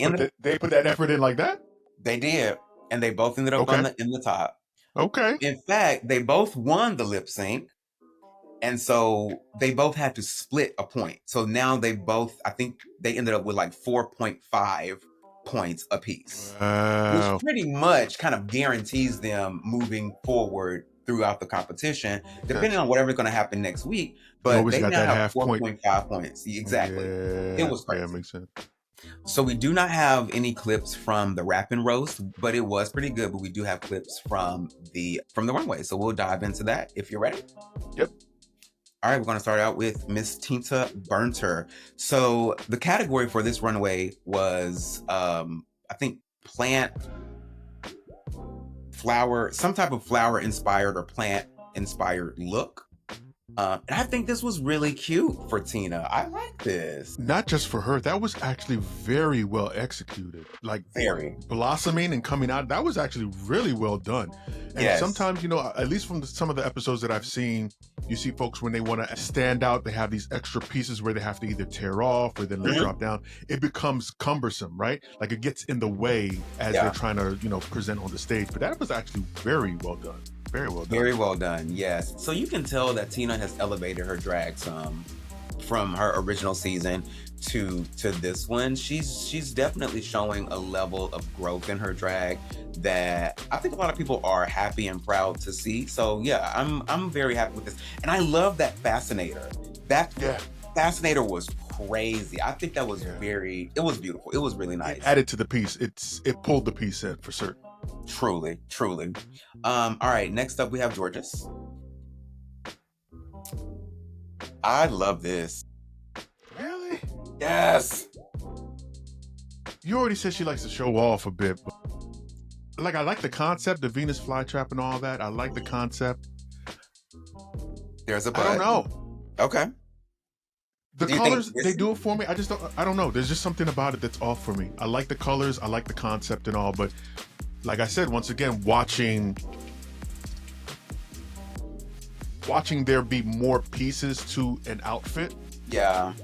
put that effort in like that? They did. And they both ended up in the top. Okay. In fact, they both won the lip sync. And so they both had to split a point. So now I think they ended up with like 4.5 points apiece, which Wow. pretty much kind of guarantees them moving forward throughout the competition, depending Gotcha. on whatever's going to happen next week. You But always they got now that have half point. 4.5 points. Exactly. It Yeah. was Yeah, crazy. makes sense. So we do not have any clips from the rap and roast, but it was pretty good. But we do have clips from the runway. So we'll dive into that if you're ready. Yep. All right, we're going to start out with Miss Tinta Burnter. So the category for this runway was, I think, plant, flower, some type of flower inspired or plant inspired look. And I think this was really cute for Tina. I like this. Not just for her, that was actually very well executed. Like Very. blossoming and coming out, that was actually really well done. And Yes. sometimes, you know, at least from some of the episodes that I've seen, you see folks when they want to stand out, they have these extra pieces where they have to either tear off or then let drop down. It becomes cumbersome, right? Like it gets in the way as they're trying to, you know, present on the stage. But that was actually very well done. Very well done. Very well done, yes. So you can tell that Tina has elevated her drag some from her original season to this one. She's definitely showing a level of growth in her drag that I think a lot of people are happy and proud to see. So yeah, I'm very happy with this. And I love that fascinator. That fascinator was crazy. I think that was it was beautiful. It was really nice. It added to the piece. It pulled the piece in for certain. Truly. All right, next up we have Georges. I love this. Really? Yes. You already said she likes to show off a bit. But, like, I like the concept, the Venus flytrap and all that. I like the concept. There's a but. I don't know. Okay. The colors, they do it for me. I don't know. There's just something about it that's off for me. I like the colors. I like the concept and all. But like I said, once again, watching there be more pieces to an outfit. Yeah.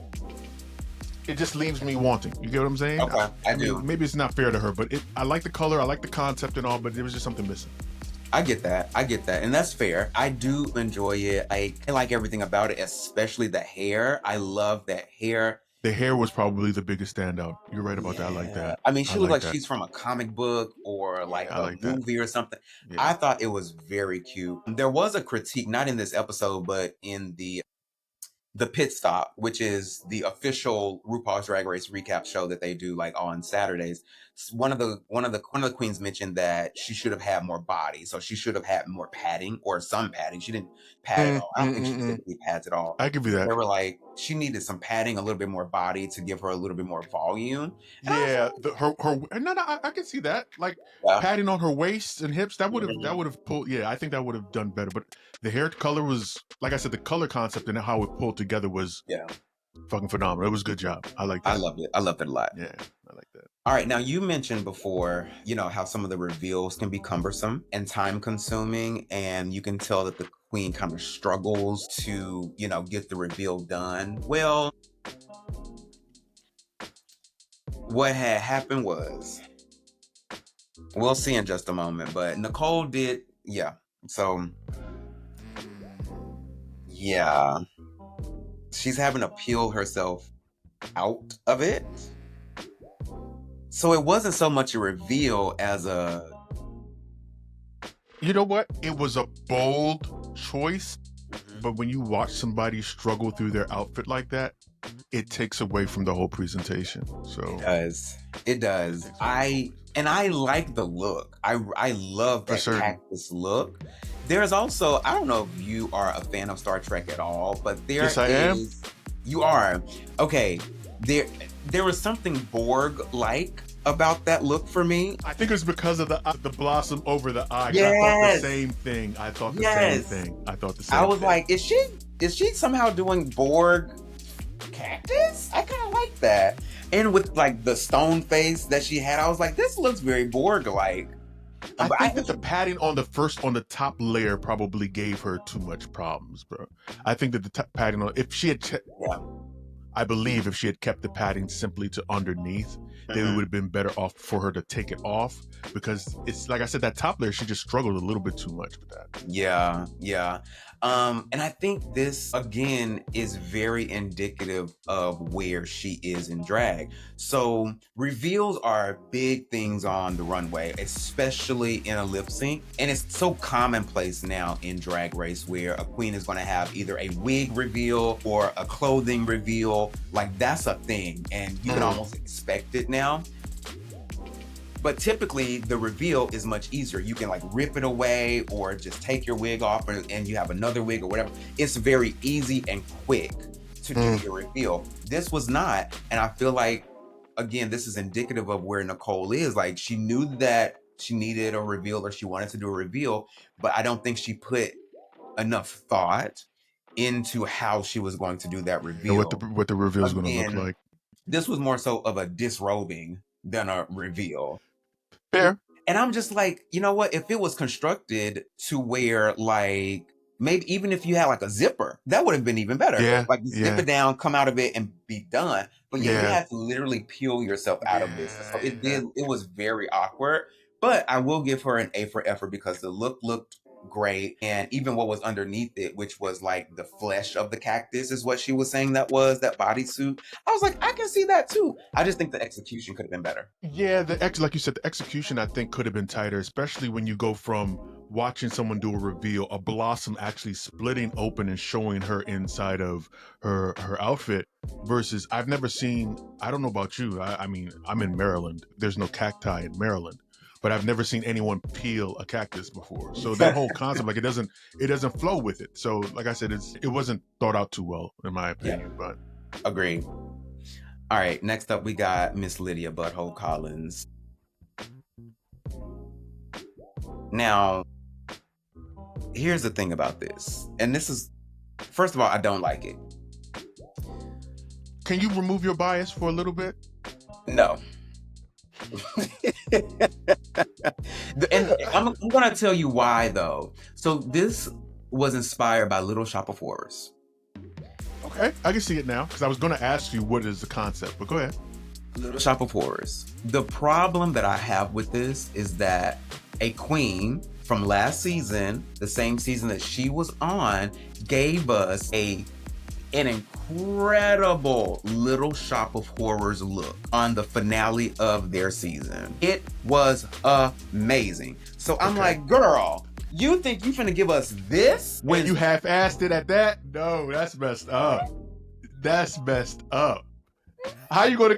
It just leaves me wanting. You get what I'm saying? Okay, I do. Mean, maybe it's not fair to her, but I like the color, I like the concept and all, but there was just something missing. I get that. And that's fair. I do enjoy it. I like everything about it, especially the hair. I love that hair. The hair was probably the biggest standout. You're right about that. I like that. I mean, she looked like she's from a comic book or like a movie or something. Yeah. I thought it was very cute. There was a critique, not in this episode, but in the Pit Stop, which is the official RuPaul's Drag Race recap show that they do like on Saturdays. One of the queens mentioned that she should have had more body, so she should have had more padding or some padding. She didn't pad at all. I don't think she typically pads at all. I give you that. They were like, she needed some padding, a little bit more body to give her a little bit more volume. Yeah, I can see that. Like padding on her waist and hips, that would have pulled. Yeah, I think that would have done better. But the hair color was, like I said, the color concept and how it pulled together was fucking phenomenal. It was a good job. I like that. I loved it. I loved it a lot. Yeah, I like that. All right, now you mentioned before, you know, how some of the reveals can be cumbersome and time consuming, and you can tell that the queen kind of struggles to, you know, get the reveal done. Well, what had happened was, we'll see in just a moment, but Nicole did, so, she's having to peel herself out of it. So it wasn't so much a reveal as a... You know what? It was a bold choice, but when you watch somebody struggle through their outfit like that, it takes away from the whole presentation. So It does. I like the look. I love that cactus look. There's also, I don't know if you are a fan of Star Trek at all, but Yes, I am. You are. Okay. There was something Borg-like about that look for me. I think it was because of the blossom over the eye. Yes. I thought the same thing. I thought the same I was thing. like, is she somehow doing Borg cactus? I kind of like that. And with like the stone face that she had, I was like, this looks very Borg-like. I think that the padding on the top layer probably gave her too much problems, bro. I think that the padding on, if she had, I believe if she had kept the padding simply to underneath, they would have been better off for her to take it off, because it's like I said, that top layer, she just struggled a little bit too much with that. Yeah, yeah. And I think this again is very indicative of where she is in drag. So reveals are big things on the runway, especially in a lip sync. And it's so commonplace now in Drag Race where a queen is going to have either a wig reveal or a clothing reveal. Like, that's a thing, and you can almost expect it now. But typically the reveal is much easier. You can like rip it away or just take your wig off and you have another wig or whatever. It's very easy and quick to do your reveal. This was not. And I feel like, again, this is indicative of where Nicole is. Like, she knew that she needed a reveal or she wanted to do a reveal, but I don't think she put enough thought into how she was going to do that reveal. What the reveal is going to look like. This was more so of a disrobing than a reveal. Fair. And I'm just like, you know what? If it was constructed to where, like, maybe even if you had like a zipper, that would have been even better. Yeah, Like, zip it down, come out of it, and be done. But you had to literally peel yourself out of this. So it was very awkward. But I will give her an A for effort because the look looked great, and even what was underneath it, which was like the flesh of the cactus, is what she was saying that was that bodysuit. I was like, I can see that too. I just think the execution could have been better. Yeah, like you said, the execution I think could have been tighter, especially when you go from watching someone do a reveal, a blossom actually splitting open and showing her inside of her outfit, versus I've never seen, I don't know about you, I mean, I'm in Maryland, there's no cacti in Maryland, but I've never seen anyone peel a cactus before. So that whole concept, like, it doesn't flow with it. So like I said, it wasn't thought out too well, in my opinion. But agreed. All right, next up we got Miss Lydia Butthole Collins. Now, here's the thing about this, and this is, first of all, I don't like it. Can you remove your bias for a little bit? No. And I'm going to tell you why, though. So this was inspired by Little Shop of Horrors. Okay, I can see it now, because I was going to ask you what is the concept, but go ahead. Little Shop of Horrors. The problem that I have with this is that a queen from last season, the same season that she was on, gave us an incredible Little Shop of Horrors look on the finale of their season. It was amazing. So I'm like, girl, you think you finna give us this? When you half-assed it at that? No, that's messed up. That's messed up. How you gonna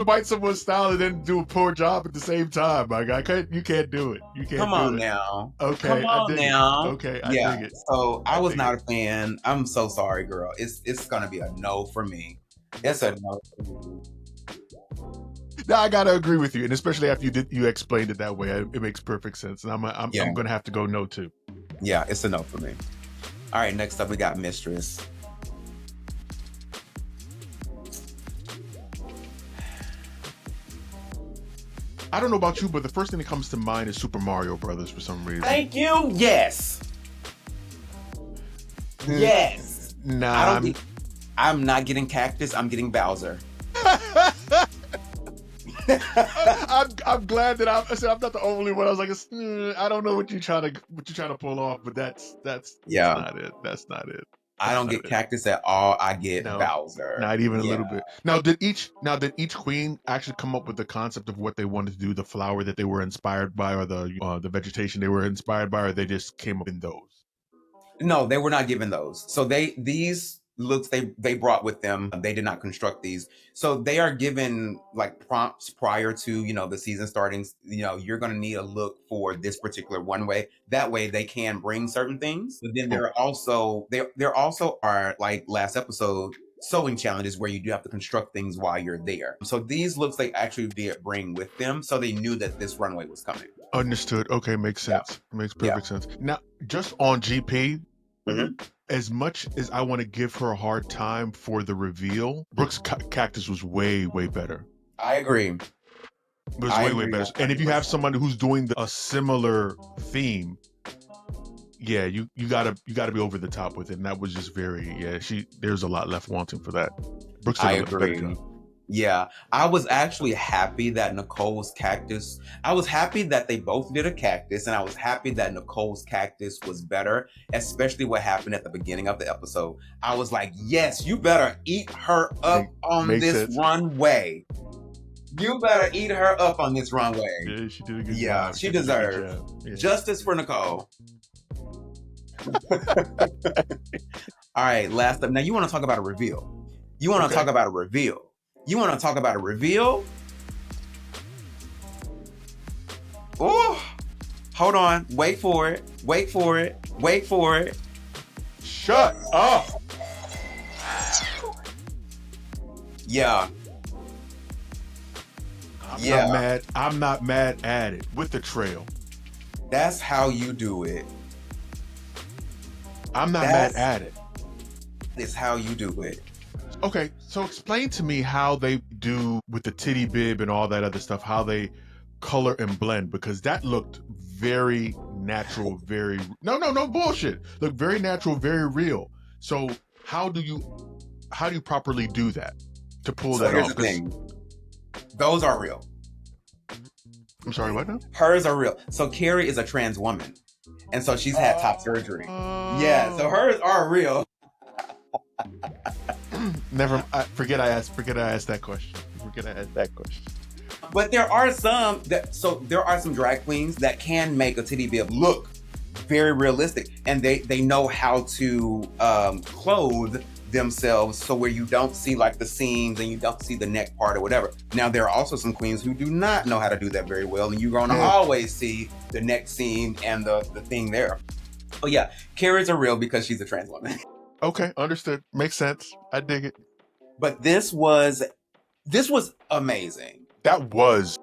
bite someone's style and then do a poor job at the same time, my guy? You can't do it. You can't. Come on now. Okay. Come on now. Okay, I dig it. So I was not a fan. I'm so sorry, girl. It's gonna be a no for me. It's a no for me. Now I gotta agree with you, and especially after you explained it that way, it makes perfect sense. And I'm gonna have to go no too. Yeah, it's a no for me. All right, next up we got Mistress. I don't know about you, but the first thing that comes to mind is Super Mario Brothers for some reason. Thank you. Yes. Yes. Nah, I'm not getting Cactus. I'm getting Bowser. I'm glad that I'm not the only one. I was like, I don't know what you're trying to pull off, but that's not it. That's not it. I don't get Cactus at all. I get Bowser. Not even a little bit. Now, did each queen actually come up with the concept of what they wanted to do, the flower that they were inspired by, or the vegetation they were inspired by, or they just came up in those? No, they were not given those. So these looks they brought with them. They did not construct these. So they are given like prompts prior to, the season starting. You're going to need a look for this particular one way. That way they can bring certain things. But then there also are, like last episode, sewing challenges where you do have to construct things while you're there. So these looks they actually did bring with them. So they knew that this runway was coming. Understood. Okay. Makes sense. Yeah. Makes perfect sense. Now, just on GP, as much as I want to give her a hard time for the reveal, Brooke's cactus was way, way better. I agree. It was way better. And if you have someone who's doing a similar theme, yeah, you gotta be over the top with it, and that was just there's a lot left wanting for that. Brooks did I a better agree. job. Yeah, I was actually happy that Nicole's cactus, I was happy that they both did a cactus, and I was happy that Nicole's cactus was better, especially what happened at the beginning of the episode. I was like, yes, you better eat her up on this runway. You better eat her up on this runway. Yeah, she did a good job. Yeah, she deserved justice for Nicole. All right, last up. Now, you want to talk about a reveal. You want to talk about a reveal. Oh, hold on. Wait for it. Shut up. Yeah. I'm not mad at it. With the trail. That's how you do it. I'm not mad at it. It's how you do it. Okay, so explain to me how they do with the titty bib and all that other stuff, how they color and blend, because that looked very natural, no bullshit. Looked very natural, very real. So how do you properly do that to pull that off? Here's the thing. Those are real. I'm sorry, what now? Hers are real. So Carrie is a trans woman. And so she's had top surgery. Yeah, so hers are real. Forget I asked that question. But there are some drag queens that can make a titty bib look very realistic, and they know how to clothe themselves so where you don't see like the seams and you don't see the neck part or whatever. Now there are also some queens who do not know how to do that very well, and you're going to always see the neck seam and the thing there. Oh yeah, Carrie's are real because she's a trans woman. Okay, understood. Makes sense. I dig it. But this was amazing. That was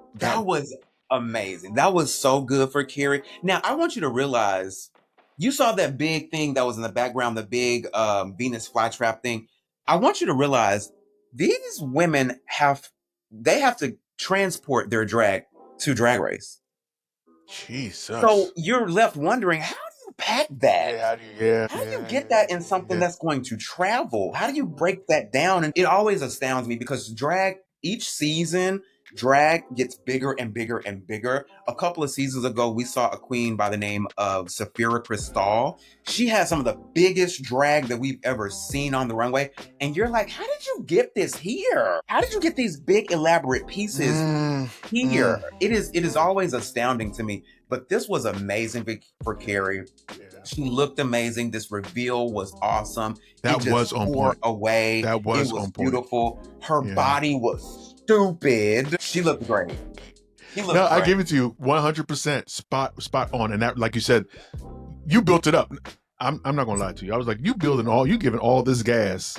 amazing. That was so good for Carrie. Now I want you to realize, you saw that big thing that was in the background, the big Venus flytrap thing. I want you to realize these women have to transport their drag to Drag Race. Jesus. So you're left wondering, how do you pack that? How do you get that in something that's going to travel? How do you break that down? And it always astounds me because each season, drag gets bigger and bigger and bigger. A couple of seasons ago, we saw a queen by the name of Sapphira Cristal. She had some of the biggest drag that we've ever seen on the runway. And you're like, how did you get this here? How did you get these big elaborate pieces here? It is always astounding to me. But this was amazing for Carrie. Yeah. She looked amazing. This reveal was awesome. That was on point. Away. That was on point. Beautiful. Her body was stupid. She looked great. I give it to you 100% spot on. And that, like you said, you built it up. I'm not gonna lie to you. I was like, you giving all this gas.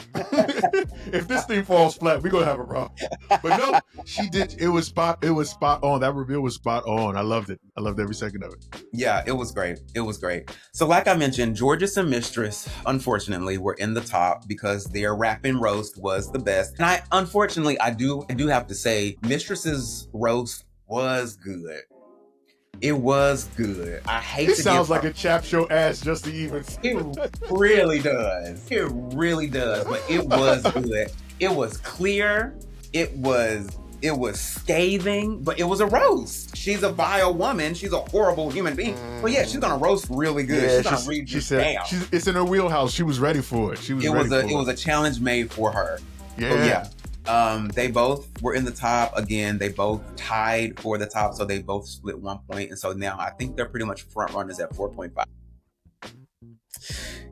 If this thing falls flat, we're gonna have a problem. But no, she did. It was spot on. That reveal was spot on. I loved it. I loved every second of it. Yeah, it was great. So like I mentioned, Georges and Mistress, unfortunately, were in the top because their rap and roast was the best. And I do have to say, Mistress's roast was good. It was good. I hate it. It sounds like a chap show ass just to even. It really does. But it was good. It was clear. It was scathing, but it was a roast. She's a vile woman. She's a horrible human being. But yeah, she's gonna roast really good. Yeah, she's gonna read you down. It's in her wheelhouse. She was ready for it. It was a challenge made for her. Yeah. They both were in the top. Again, they both tied for the top, so they both split 1 point. And so now I think they're pretty much front runners at 4.5.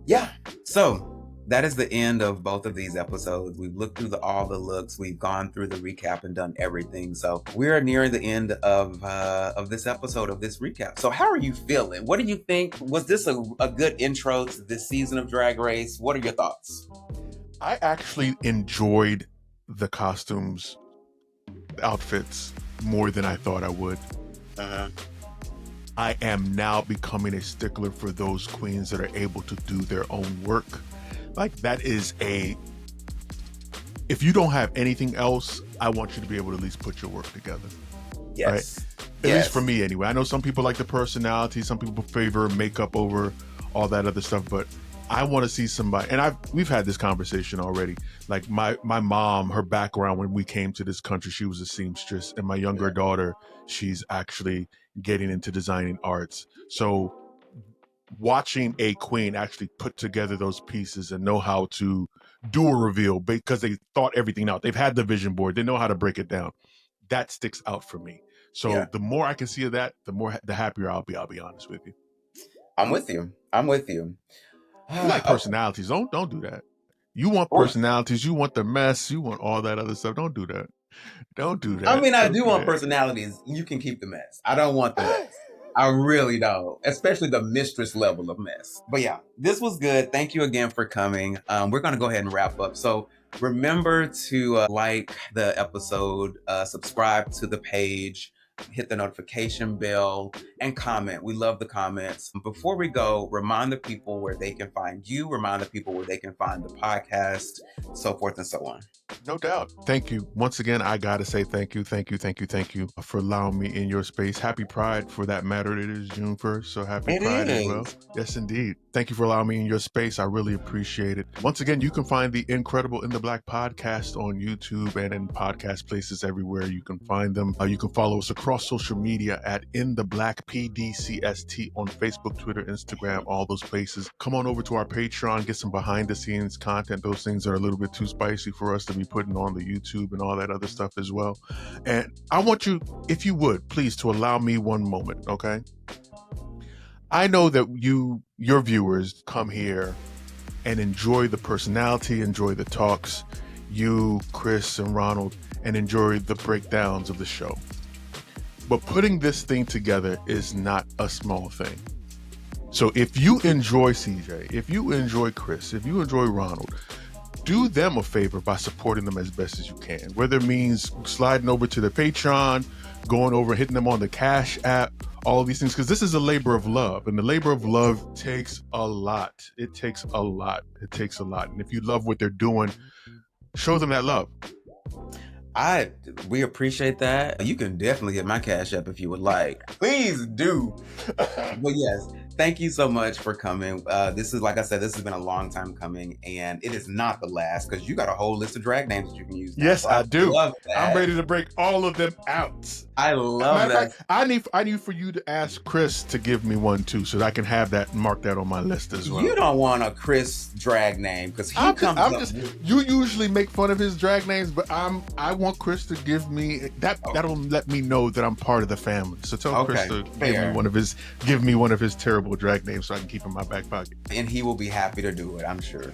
Yeah, so that is the end of both of these episodes. We've looked through all the looks. We've gone through the recap and done everything. So we're nearing the end of this episode, of this recap. So how are you feeling? What do you think? Was this a good intro to this season of Drag Race? What are your thoughts? I actually enjoyed the costumes, the outfits, more than I thought I would. I am now becoming a stickler for those queens that are able to do their own work. Like, that is if you don't have anything else, I want you to be able to at least put your work together. Yes. Right? At least for me anyway. I know some people like the personality, some people favor makeup over all that other stuff. But I want to see somebody, and we've had this conversation already. Like my mom, her background when we came to this country, she was a seamstress, and my younger daughter, she's actually getting into designing arts. So watching a queen actually put together those pieces and know how to do a reveal because they thought everything out. They've had the vision board. They know how to break it down. That sticks out for me. So the more I can see of that, the happier I'll be honest with you. I'm with you. You like personalities. Don't do that. You want personalities. You want the mess. You want all that other stuff. Don't do that. Don't do that. I mean, I do want personalities. You can keep the mess. I don't want the mess. I really don't, especially the mistress level of mess. But yeah, this was good. Thank you again for coming. We're going to go ahead and wrap up. So remember to like the episode, subscribe to the page, hit the notification bell, and comment. We love the comments. Before we go, remind the people where they can find you, remind the people where they can find the podcast, so forth and so on. No doubt. Thank you. Once again, I got to say thank you for allowing me in your space. Happy Pride for that matter. It is June 1st, so happy Pride as well. Yes, indeed. Thank you for allowing me in your space. I really appreciate it. Once again, you can find the incredible In the Black podcast on YouTube and in podcast places everywhere you can find them. You can follow us across social media at In the Black PDCST on Facebook, Twitter, Instagram, all those places. Come on over to our Patreon, get some behind the scenes content. Those things are a little bit too spicy for us to be putting on the YouTube and all that other stuff as well. And I want you, if you would, please, to allow me one moment, okay? I know that your viewers come here and enjoy the personality, enjoy the talks, you, Chris, and Ronald, and enjoy the breakdowns of the show. But putting this thing together is not a small thing. So if you enjoy CJ, if you enjoy Chris, if you enjoy Ronald, do them a favor by supporting them as best as you can. Whether it means sliding over to the Patreon, going over, hitting them on the Cash App, all of these things, because this is a labor of love, and the labor of love takes a lot. It takes a lot. And if you love what they're doing, show them that love. We appreciate that. You can definitely get my Cash App if you would like. Please do. But yes, thank you so much for coming. This is, like I said, this has been a long time coming, and it is not the last because you got a whole list of drag names that you can use now. Yes, so I do. I'm ready to break all of them out. I love that. Fact, I need for you to ask Chris to give me one too, so that I can have that and mark that on my list as well. You don't want a Chris drag name because he comes up. You usually make fun of his drag names, but I want Chris to give me that. That'll let me know that I'm part of the family. So tell Chris to give me one of his terrible drag names so I can keep in my back pocket. And he will be happy to do it, I'm sure.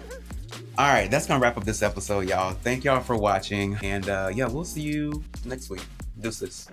All right, that's gonna wrap up this episode, y'all. Thank y'all for watching, and we'll see you next week. Deuces.